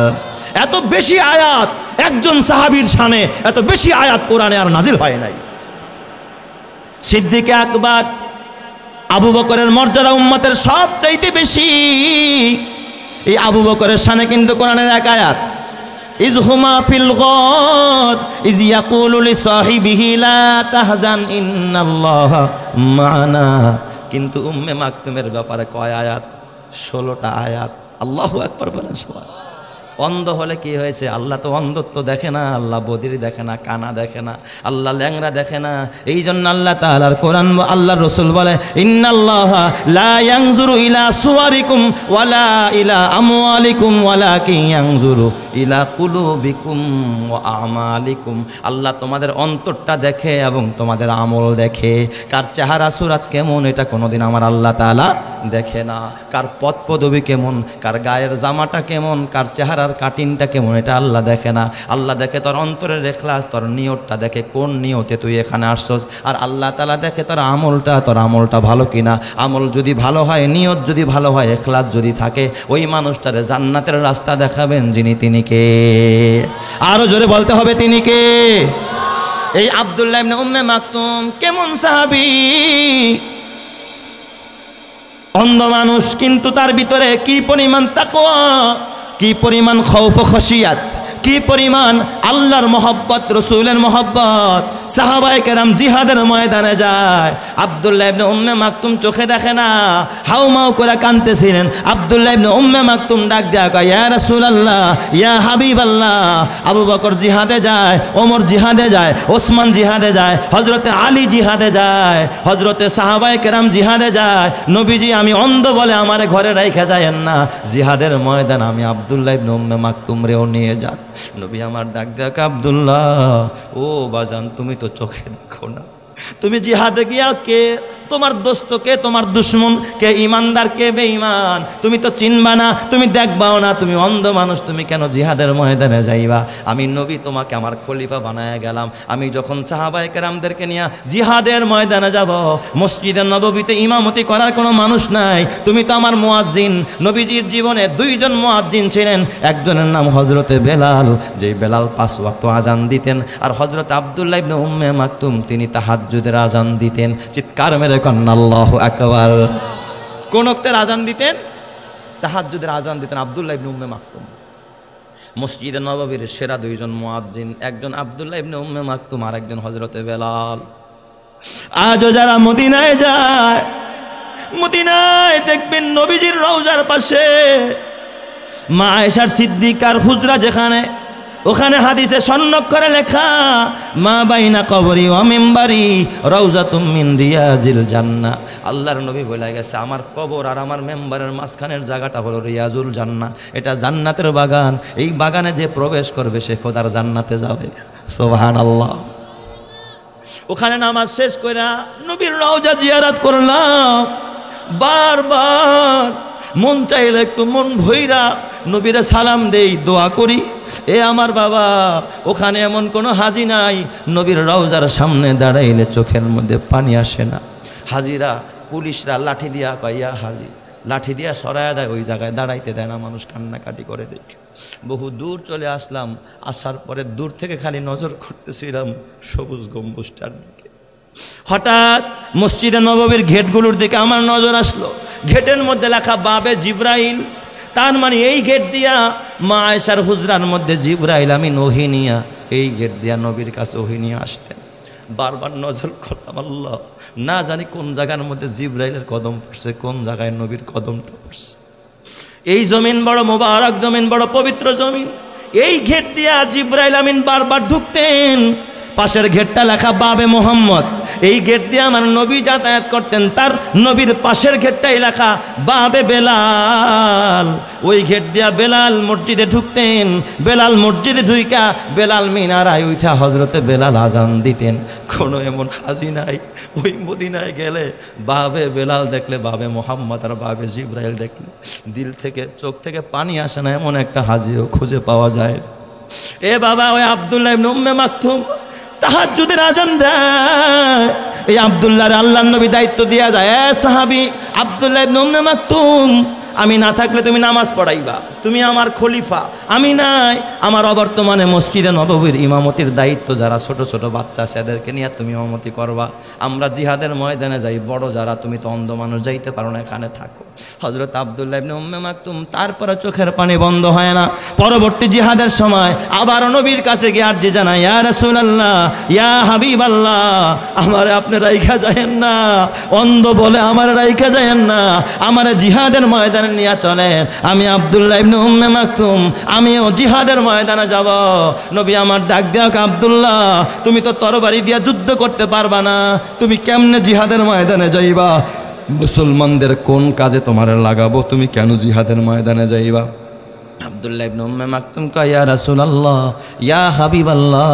এত বেশি আয়াত একজন সাহাবীর শানে, এত বেশি আয়াত কোরআনে আর নাজিল হয় নাই। সিদ্দিক আকবর আবু বকরের মর্যাদা উম্মতের সবচাইতে বেশি। এই আবু বকরের শানে কিন্তু কোরআনের এক আয়াত, ইজ হুমা ফিল গাদ ইজ ইয়াকুলু লিসাহিবিহি লা তাহজান ইন্নাল্লাহা মা'ানা। কিন্তু উম্মে মাকতুমের ব্যাপারে কয় আয়াত? 16টা আয়াত। আল্লাহু আকবার বলেন সবাই। অন্ধ হলে কি হয়েছে? আল্লাহ তো অন্ধত্ব দেখে না, আল্লাহ বদির দেখে না, কানা দেখে না, আল্লাহ ল্যাংরা দেখে না। এই জন্য আল্লাহ তাআলার কোরআন আল্লাহর রাসূল বলে, ইন্নাল্লাহা লা ইয়ানজুরু ইলা সুওয়ারিকুম ওয়ালা ইলা আমওয়ালিকুম ওয়ালাকিন ইয়ানজুরু ইলা কুলুবিকুম ওয়া আমালিকুম। আল্লাহ তোমাদের অন্তরটা দেখে এবং তোমাদের আমল দেখে। কার চেহারা সুরাত কেমন এটা কোনোদিন আমার আল্লাহ তাআলা দেখে না। কার পদ পদবী কেমন, কার গায়ের জামাটা কেমন, কার চেহারা কাটিংটা কেমন এটা আল্লাহ দেখে না। আল্লাহ দেখে তোর অন্তরের ইখলাস, তোর নিয়তটা দেখে, কোন নিয়তে তুই এখানে আসছস। আর আল্লাহ তাআলা দেখে তোর আমলটা, তোর আমলটা ভালো কিনা। আমল যদি ভালো হয়, নিয়ত যদি ভালো হয়, ইখলাস যদি থাকে, ওই মানুষটারে জান্নাতের রাস্তা দেখাবেন যিনি, তিনি কে? আরো জোরে বলতে হবে তিনি কে? এই আব্দুল্লাহ ইবনে উম্মে মাকতুম কেমন সাহাবী, অন্ধ মানুষ কিন্তু তার ভিতরে কি পরিমাণ তাকওয়া, কি পরিমাণ খৌফ ও খশিয়াত, কি পরিমাণ আল্লাহর মহব্বত, রসুলের মহব্বত। সাহাবায়ে কেরাম জিহাদের ময়দানে যায়, আব্দুল্লাহ ইবনে উম্মে মাকতুম চোখে দেখে না, হাউমাউ করে কাঁদতেছিলেন। আব্দুল্লাহ ইবনে উম্মে মাকতুম ডাক দেয়া কয়, ইয়া রাসূলুল্লাহ, ইয়া হাবিবাল্লাহ। আবু বকর জিহাদে যায়, ওমর জিহাদে যায়, ওসমান জিহাদে যায়, হযরতে আলী জিহাদে যায়, হযরতে সাহাবায়ে কেরাম জিহাদে যায়। নবীজি আমি অন্ধ বলে আমারে ঘরে রাইখা যায়েন না, জিহাদের ময়দান আমি আব্দুল্লাহ ইবনে উম্মে মাকতুম রেও নিয়ে যান। নবী আমার ডাক দেয়া কয়, আব্দুল্লাহ ও বাজান তুমি তো চোখে দেখো না, তুমি জিহাদে গিয়া কে তোমার দোস্ত, কে তোমার দুশ্মন, কে ইমানদার, কে বেঈমান তুমি তো চিনবা না, তুমি দেখবাও না, তুমি অন্ধ মানুষ, তুমি কেন জিহাদের ময়দানে যাইবা? আমি নবী তোমাকে আমার খলিফা বানায়া গেলাম। আমি যখন সাহাবায়ে কেরামদেরকে নিয়ে জিহাদের ময়দানে যাব, মসজিদে নববীতে ইমামতি করার কোনো মানুষ নাই, তুমি তো আমার মুয়াজ্জিন। নবীজির জীবনে 2 জন মুয়াজ্জিন ছিলেন, একজনের নাম হযরতে বেলাল, যেই বেলাল 5 ওয়াক্ত আজান দিতেন, আর হযরত আব্দুল্লাহ ইবনে উম্মে মাকতুম তিনি তাহাজ্জুদের আজান দিতেন। চিৎকার মেরে কন্না আল্লাহু আকবার। কোন ওয়াক্তের আজান দিতেন? তাহাজ্জুদের আজান দিতেন আব্দুল্লাহ ইবনে উম্মে মাকতুম। মসজিদে নববীর সেরা 2 জন মুয়াজ্জিন, একজন আব্দুল্লাহ ইবনে উম্মে মাকতুম আর একজন হযরতে বেলাল। আজও যারা মদিনায় যায়, মদিনায় দেখবেন নবীজির রওজার পাশে মা আয়েশার সিদ্দিকার হুজরা যেখানে, ওখানে হাদিসে স্বর্ণাক্ষরে লেখা, মা বাইনা কবরি ওয়া মিম্বারি রাউজাতুম মিন রিয়াজিল জান্নাহ। আল্লাহর নবী বলে গেছে, আমার কবর আর আমার মেম্বারের মাঝখানের জায়গাটা হলো রিয়াজুল জান্নাহ, এটা জান্নাতের বাগান। এই বাগানে যে প্রবেশ করবে সে খোদার জান্নাতে যাবে। সুবহানাল্লাহ। ওখানে নামাজ শেষ কইরা নবীর রওজা জিয়ারত করলাম। বারবার মন চাইলে একটু মন ভইরা নবীরে সালাম দেই, দোয়া করি। এ আমার বাবা, ওখানে এমন কোনো হাজি নাই নবীর রওজার সামনে দাঁড়াইলে চোখের মধ্যে পানি আসে না। হাজিরা, পুলিশরা লাঠি দিয়া কইয়া হাজি, লাঠি দিয়া সরায়া দেয়, ওই জায়গায় দাঁড়াইতে দেয় না, মানুষ কান্নাকাটি করে দেখে। বহু দূর চলে আসলাম, আসার পরে দূর থেকে খালি নজর করতেছিলাম সবুজ গম্বুজটার দিকে। হঠাৎ মসজিদে নববীর গেটগুলোর দিকে আমার নজর আসলো। গেটের মধ্যে লেখা বাবে জিব্রাইল, তার মানে এই গেট দিয়া মা আয়েশার হুজরার মধ্যে জিব্রাইল আমিন ওহী নিয়া এই গেট দিয়া নবীর কাছে ওহী নিয়ে আসতেন। বারবার নজর করতাম, আল্লাহ না জানি কোন জায়গার মধ্যে জিব্রাইলের কদম পড়ছে, কোন জায়গায় নবীর কদমটা পড়ছে। এই জমিন বড় মোবারক জমিন, বড় পবিত্র জমিন। এই গেট দিয়া জিবরাইল আমিন বারবার ঢুকতেন। পাশের গেটটা লেখা বাবে মোহাম্মদ। এই গেট দিয়ে আমার নবী যাতায়াত করতেন, তার নবীর পাশের গেটটাই লেখা বাবে বেলাল। ওই গেট দিয়া বেলাল মসজিদে ঢুকতেন। বেলাল মসজিদে ঢুইকা বেলাল মিনারায় উঠা হজরতে বেলাল আজান দিতেন। কোনো এমন হাজি নাই ওই মদিনায় গেলে বাবে বেলাল দেখলে, বাবে মোহাম্মদ আর বাবে জিবরাইল দেখলে দিল থেকে চোখ থেকে পানি আসে না, এমন একটা হাজিও খুঁজে পাওয়া যায়। এ বাবা, ওই আব্দুল্লাহ ইবনে উম্মে মাকতুম তাহাজ্জুদের আজান দেয়। এই আব্দুল্লাহর আল্লাহর নবী দায়িত্ব দেয়া যায়, এ সাহাবী আব্দুল্লাহ ইবনে উম্মে মাকতুম, আমি না থাকলে তুমি নামাজ পড়াইবা, তুমি আমার খলিফা। আমি নাই, আমার অবর্তমানে মসজিদে নববীর ইমামতির দায়িত্ব, যারা ছোট ছোট বাচ্চা সেদেরকে নিয়ে তুমি ইমামতি করবা। আমরা জিহাদের ময়দানে যাই, বড় যারা, তুমি তো অন্ধ মানুষ যাইতে পারো না, এখানে থাকো। হযরত আব্দুল্লাহ ইবনে উম্মে মাকতুম তারপরে চোখের পানি বন্ধ হয় না। পরবর্তী জিহাদের সময় আবার নবীর কাছে গিয়ে আরজি জানায়, ইয়া রাসূলুল্লাহ, ইয়া হাবিবাল্লাহ, আমারে আপনি রাইখা যায়েন না, অন্ধ বলে আমার রাইখা যায়েন না, আমার জিহাদের ময়দানে নিয়ে চলেন। আমি আব্দুল্লাহ ইবনে উম্মে মাকতুম, আমিও জিহাদের ময়দানে যাব। নবী আমার ডাক দেয়া, আব্দুল্লাহ তুমি তো তরবারি দিয়া যুদ্ধ করতে পারবা না, তুমি কেমনে জিহাদের ময়দানে যাইবা? মুসলমানদের কোন কাজে তোমার লাগাবো, তুমি কেন জিহাদের ময়দানে যাইবা? আব্দুল্লাহ ইবনে উম্মে মাকতুম কয়, ইয়া রাসূলুল্লাহ, ইয়া হাবিবাল্লাহ,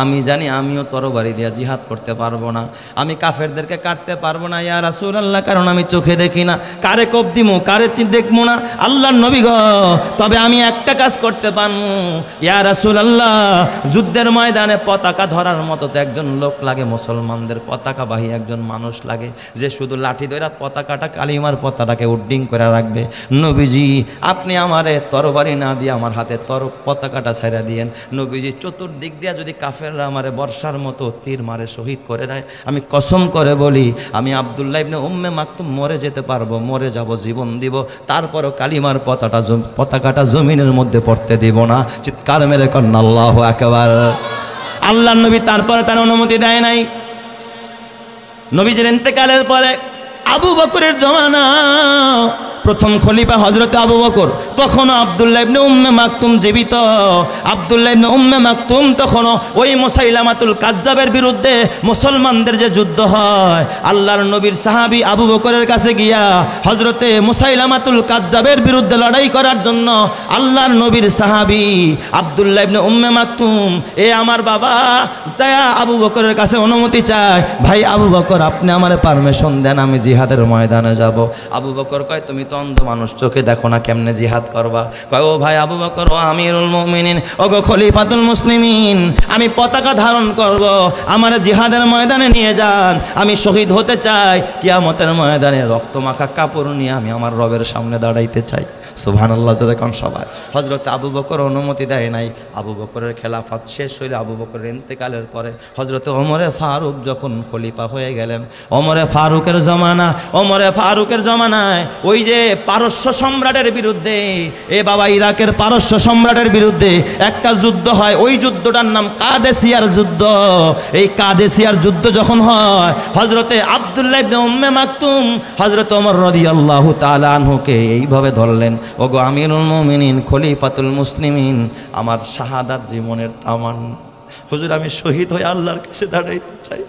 আমি জানি আমিও তরবারি দিয়া জিহাদ করতে পারবো না, আমি কাফেরদেরকে কাটতে পারবো না ইয়া রাসূলুল্লাহ, কারণ আমি চোখে দেখি না, কারে কোপ দিমু কারে দেখবো না, আল্লাহর নবী গো, তবে আমি একটা কাজ করতে পারবো ইয়া রাসূলুল্লাহ, যুদ্ধের ময়দানে পতাকা ধরার মতো তো একজন লোক লাগে, মুসলমানদের পতাকাবাহী একজন মানুষ লাগে, যে শুধু লাঠি ধরে পতাকাটা, কালিমার পতাকাটাকে উড্ডিং করে রাখবে। নবীজি আপনি আমারে তরবারি না দিয়ে আমার হাতে পতাকাটা ছেড়ে দিয়েন। নবীজি চতুর্দিক দিয়া যদি কাফেররা আমারে বর্ষার মতো তীর মারে শহীদ করে দেয়, আমি কসম করে বলি আমি আব্দুল্লাহ ইবনে উম্মে মাকতুম মরে যেতে পারবো, মরে যাব, জীবন দিব, তারপরও কালিমার পতাকাটা জমিনের মধ্যে পড়তে দিব না। চিৎকার মেরে কন্যা আল্লাহু আকবার। আল্লাহর নবী তারপরে তার অনুমতি দেয় নাই। নবীজির ইন্তেকালের পরে আবু বকরের জমানা, প্রথম খলিফা হযরত আবু বকর, তখনও আব্দুল্লাহ ইবনে উম্মে মাকতুম জীবিত। আব্দুল্লাহ ইবনে উম্মে মাকতুম তখনও ওই মুসাইলামাতুল কাজ্জাবের বিরুদ্ধে মুসলমানদের যে যুদ্ধ হয়, আল্লাহর নবীর সাহাবী আবু বকরের কাছে গিয়া হযরতে মুসাইলামাতুল কাজ্জাবের বিরুদ্ধে লড়াই করার জন্য আল্লাহর নবীর সাহাবী আব্দুল্লাহ ইবনে উম্মে মাকতুম, এ আমার বাবা দয়া আবু বকরের কাছে অনুমতি চায়, ভাই আবু বকর আপনি আমারে পারমিশন দেন, আমি জিহাদের ময়দানে যাব। আবু বকর কয়, তুমি তো অন্ধ মানুষ, চোখে দেখো না, কেমনে জিহাদ করবা? কয়, ও ভাই আবু বকর, ও আমিরুল মুমিনিন, ও গো খলিফাতুল মুসলিমিন, আমি পতাকা ধারণ করব, আমার জিহাদের ময়দানে নিয়ে যান, আমি শহীদ হতে চাই, কিয়ামতের ময়দানে রক্তমাখা কাপড় নিয়ে আমি আমার রবের সামনে দাঁড়াইতে চাই। সুবহানাল্লাহ যখন সবাই। হযরত আবু বকর অনুমতি দেয় নাই। আবু বকরের খেলাফত শেষ হইলে আবু বকরের ইন্তেকালের পরে হযরত ওমরে ফারুক যখন খলিফা হয়ে গেলেন, ওমরে ফারুকের জমানায় ওই যে পারস্য সম্রাটের বিরুদ্ধে, এ বাবা ইরাকের পারস্য সম্রাটের বিরুদ্ধে একটা যুদ্ধ হয়, ওই যুদ্ধটার নাম কাদেসিয়ার যুদ্ধ। এই কাদেসিয়ার যুদ্ধ যখন হয়, হযরতে আব্দুল্লাহ ইবনে উম্মে মাকতুম হযরত ওমর রাদিয়াল্লাহু তাআলা আনহুকে এইভাবে ধরলেন, ওগো আমিরুল মুমিনিন, খলিফাতুল মুসলিমিন, আমার শাহাদাত জীবনের তামান্না, হুজুর আমি শহীদ হয়ে আল্লাহর কাছে দাঁড়াইতে চাই।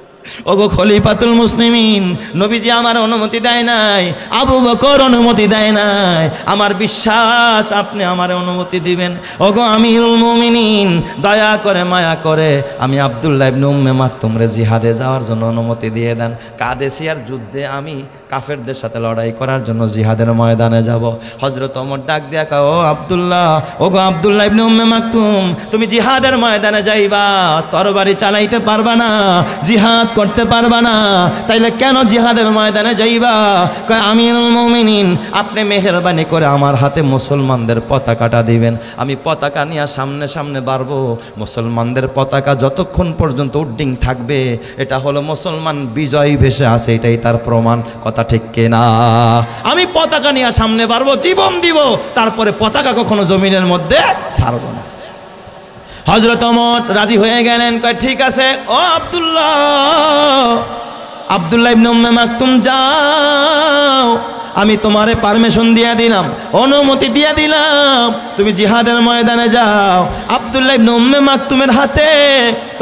ওগো খলিফাতুল মুসলিমিন, নবীজি আমার অনুমতি দেয় নাই, আবু বকর অনুমতি দেয় নাই, আমার বিশ্বাস আপনি আমার অনুমতি দিবেন। ওগো আমিরুল মুমিনিন, দয়া করে মায়া করে আমি আব্দুল্লাহ ইবনে উম্মে মাকতুমরে জিহাদে যাওয়ার জন্য অনুমতি দিয়ে দেন। কাদেসিয়ার যুদ্ধে আমি কাফেরদের সাথে লড়াই করার জন্য জিহাদের ময়দানে যাব। হযরত ওমর ডাক দিয়া কয়, ও আব্দুল্লাহ, ওগো আব্দুল্লাহ ইবনে উম্মে মাকতুম, তুমি জিহাদের ময়দানে যাইবা, তরবারি চালাইতে পারবা না, জিহাদ করতে পারবা না, তাইলে কেন জিহাদের ময়দানে যাইবা? কয়, আমিরুল মুমিনিন, আপনি মেহেরবানি করে আমার হাতে মুসলমানদের পতাকাটা দিবেন, আমি পতাকা নিয়ে সামনে সামনে বাড়বো, মুসলমানদের পতাকা যতক্ষণ পর্যন্ত উড্ডিং থাকবে, এটা হলো মুসলমান বিজয় ভেসে আছে, এটাই তার প্রমাণ। কথা ঠিক কিনা? আমি পতাকা নিয়ে সামনে বাড়বো, জীবন দিব, তারপরে পতাকা কখনো জমিনের মধ্যে ছাড়বো না। হযরত ওমর রাজি হয়ে গেলেন, কয় ঠিক আছে, ও আব্দুল্লাহ ইবনে উম্মে মাকতুম যাও, আমি তোমারে পারমিশন দিয়ে দিলাম, অনুমতি দিয়ে দিলাম, তুমি জিহাদের ময়দানে যাও। আব্দুল্লাহ ইবনে উম্মে মাকতুমের হাতে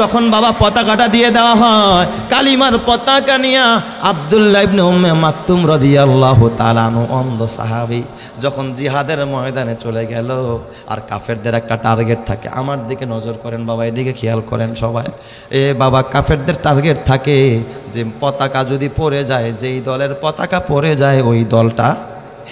তখন বাবা পতাকাটা দিয়ে দেওয়া হয়, কালিমার পতাকা নিয়া আব্দুল্লাহ ইবনে উম্মে মাকতুম রাদিয়াল্লাহু তাআলা আনহু অন্ধ সাহাবী যখন জিহাদের ময়দানে চলে গেল। আর কাফেরদের একটা টার্গেট থাকে, আমার দিকে নজর করেন বাবা, এদিকে খেয়াল করেন সবাই। বাবা কাফেরদের টার্গেট থাকে যে পতাকা যদি পড়ে যায়, যেই দলের পতাকা পড়ে যায় ওই দলটা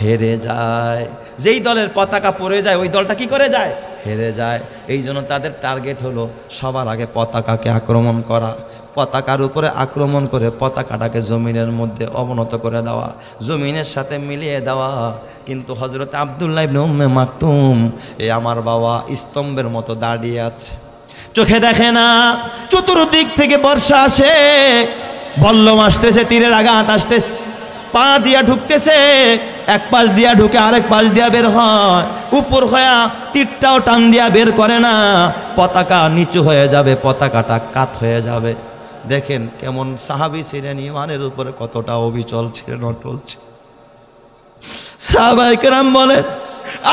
হেরে যায়। যেই দলের পতাকা পড়ে যায় ওই দলটা কি করে যায়? হেরে যায়। এই জন্য তাদের টার্গেট হলো সবার আগে পতাকাকে আক্রমণ করা, পতাকার উপরে আক্রমণ করে পতাকাটাকে জমিনের মধ্যে অবনত করে দেওয়া, জমিনের সাথে মিলিয়ে দেওয়া। কিন্তু হযরত আব্দুল্লাহ ইবনে উম্মে মাকতুম আমার বাবা স্তম্ভের মতো দাঁড়িয়ে আছে, চোখে দেখে না। চতুর্দিক থেকে বর্ষা আসে, বল্লম আসতেছে, তীরের আঘাত আসতেছে, পা দিয়া ঢুকতেছে, এক পাশ দিয়া ঢুকে আরেক পাশ দিয়া বের হয়, উপর হয়ে তীরটাও টান দিয়া বের করে না, পতাকা নিচু হয়ে যাবে, পতাকাটা কাত হয়ে যাবে। দেখেন কেমন সাহাবী ছিলেন, ইমানের উপরে কতটা অবিচল ছিলেন, অটল ছিলেন। সাহাবায়ে কেরাম বলেন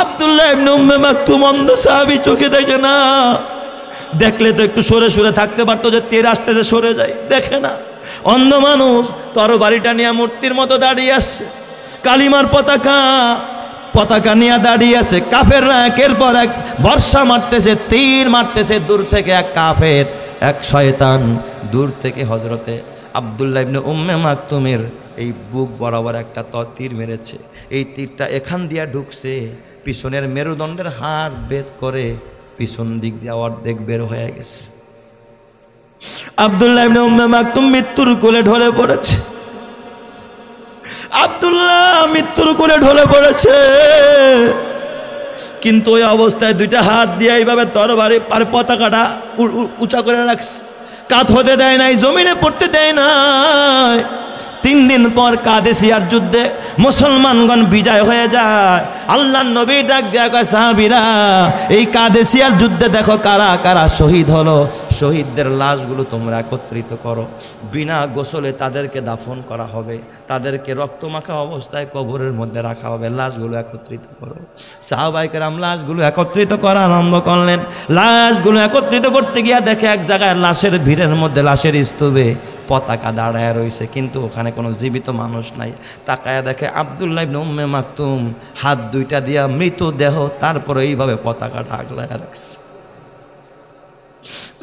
আব্দুল্লাহ ইবনে উম্মে মাকতুম অন্ধ সাহাবী, চোখে দেখে না, দেখলে তো একটু সরে সরে থাকতে পারতো যে তীর আসতেছে সরে যায়, দেখে না। অন্ধ মানুষ তরবারিটা নিয়ে মূর্তির মতো দাঁড়িয়ে আসছে, কালিমার পতাকা নিয়ে দাঁড়িয়ে আছে। কাফেররা একের পর এক বর্ষা মারতেছে, তীর মারতেছে। দূর থেকে এক কাফের, এক শয়তান দূর থেকে হযরতে আব্দুল্লাহ ইবনে উম্মে মাকতুমের এই বুক বরাবর একটা তীর মেরেছে। এই তীরটা এখান দিয়া ঢুকছে, পিছনের মেরুদণ্ডের হাড় ভেদ করে পিছন দিক দিয়ে অর্ধেক বের হয়ে গেছে। আব্দুল্লাহ ইবনে উম্মে মাকতুম মৃত্যুর কোলে ঢলে পড়েছে। আব্দুল্লাহ মৃত্যুর কোলে ঢলে পড়েছে, কিন্তু ওই অবস্থায় দুইটা হাত দিয়ে এইভাবে তরবারি আর পতাকাটা উঁচা করে রাখছে, কাত হতে দেয় নাই, জমিনে পড়তে দেয় নাই। 3 দিন পর কাদেসিয়ার যুদ্ধে মুসলমানগণ বিজয় হয়ে যায়। আল্লাহর নবী ডাক দেয়া কয়, সাহাবীরা এই কাদেসিয়ার যুদ্ধে দেখো কারা কারা শহীদ হলো, শহীদদের লাশগুলো তোমরা একত্রিত করো, বিনা গোসলে তাদেরকে দাফন করা হবে, তাদেরকে রক্তমাখা অবস্থায় কবরের মধ্যে রাখা হবে, লাশগুলো একত্রিত করো। সাহাবায়ে কেরাম লাশগুলো একত্রিত করা আরম্ভ করলেন। লাশগুলো একত্রিত করতে গিয়া দেখে এক জায়গায় লাশের ভিড়ের মধ্যে, লাশের স্তূপে পতাকা দাঁড়ায় রয়েছে, কিন্তু ওখানে কোনো জীবিত মানুষ নাই। তাকায়া দেখে আব্দুল্লাহ ইবনে উম্মে মাকতুম হাত দুইটা দিয়া মৃতদেহ, তারপরে এইভাবে পতাকাটা আগলায় রাখছে,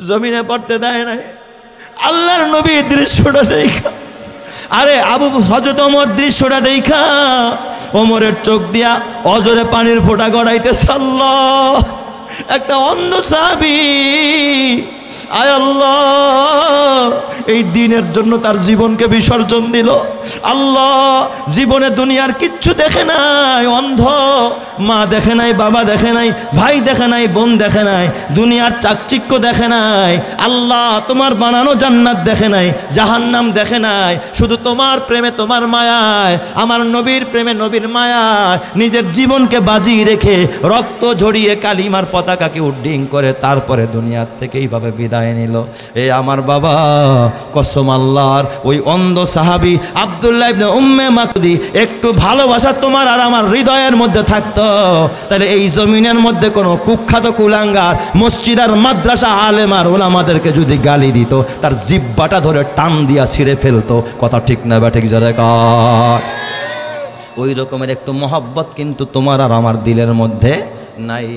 জমিনে পড়তে দেয় নাই। আল্লাহর নবী দৃশ্যটা দেখা, আরে হযরত ওমর দৃশ্যটা দেখা ওমরের চোখ দিয়া অজরে পানির ফোঁটা গড়াইতেছে। আল্লাহ, একটা অন্ধ সাহাবী, আয় আল্লাহ, এই দিনের জন্য তার জীবনকে বিসর্জন দিল। আল্লাহ, জীবনে দুনিয়ার কিচ্ছু দেখে নাই, অন্ধ, মা দেখে নাই, বাবা দেখে নাই, ভাই দেখে নাই, বোন দেখে নাই, দুনিয়ার চাকচিক্য দেখে নাই। আল্লাহ, তোমার বানানো জান্নাত দেখে নাই, জাহান্নাম দেখে নাই, শুধু তোমার প্রেমে, তোমার মায়ায়, আমার নবীর প্রেমে, নবীর মায়ায় নিজের জীবনকে বাজি রেখে রক্ত ঝরিয়ে কালিমার পতাকাকে উড্ডিং করে তারপরে দুনিয়ার থেকে এইভাবে বিদায় নিল। এ আমার বাবা, কসম আল্লাহর, ওই অন্ধ সাহাবী আব্দুল্লাহ ইবনে উম্মে মাকতুম একটু ভালোবাসা তোমার আর আমার হৃদয়ের মধ্যে থাকতো, তাহলে এই জমিনের মধ্যে কোনো কুখ্যাত কুলাঙ্গার মসজিদ আর মাদ্রাসা আলেম আর ওলামাদেরকে যদি গালি দিত, তার জিহ্বাটা ধরে টান দিয়া ছিঁড়ে ফেলতো। কথা ঠিক না বা ঠিক জোরে কর? ওই রকমের একটু মহব্বত কিন্তু তোমার আর আমার দিলের মধ্যে নাই।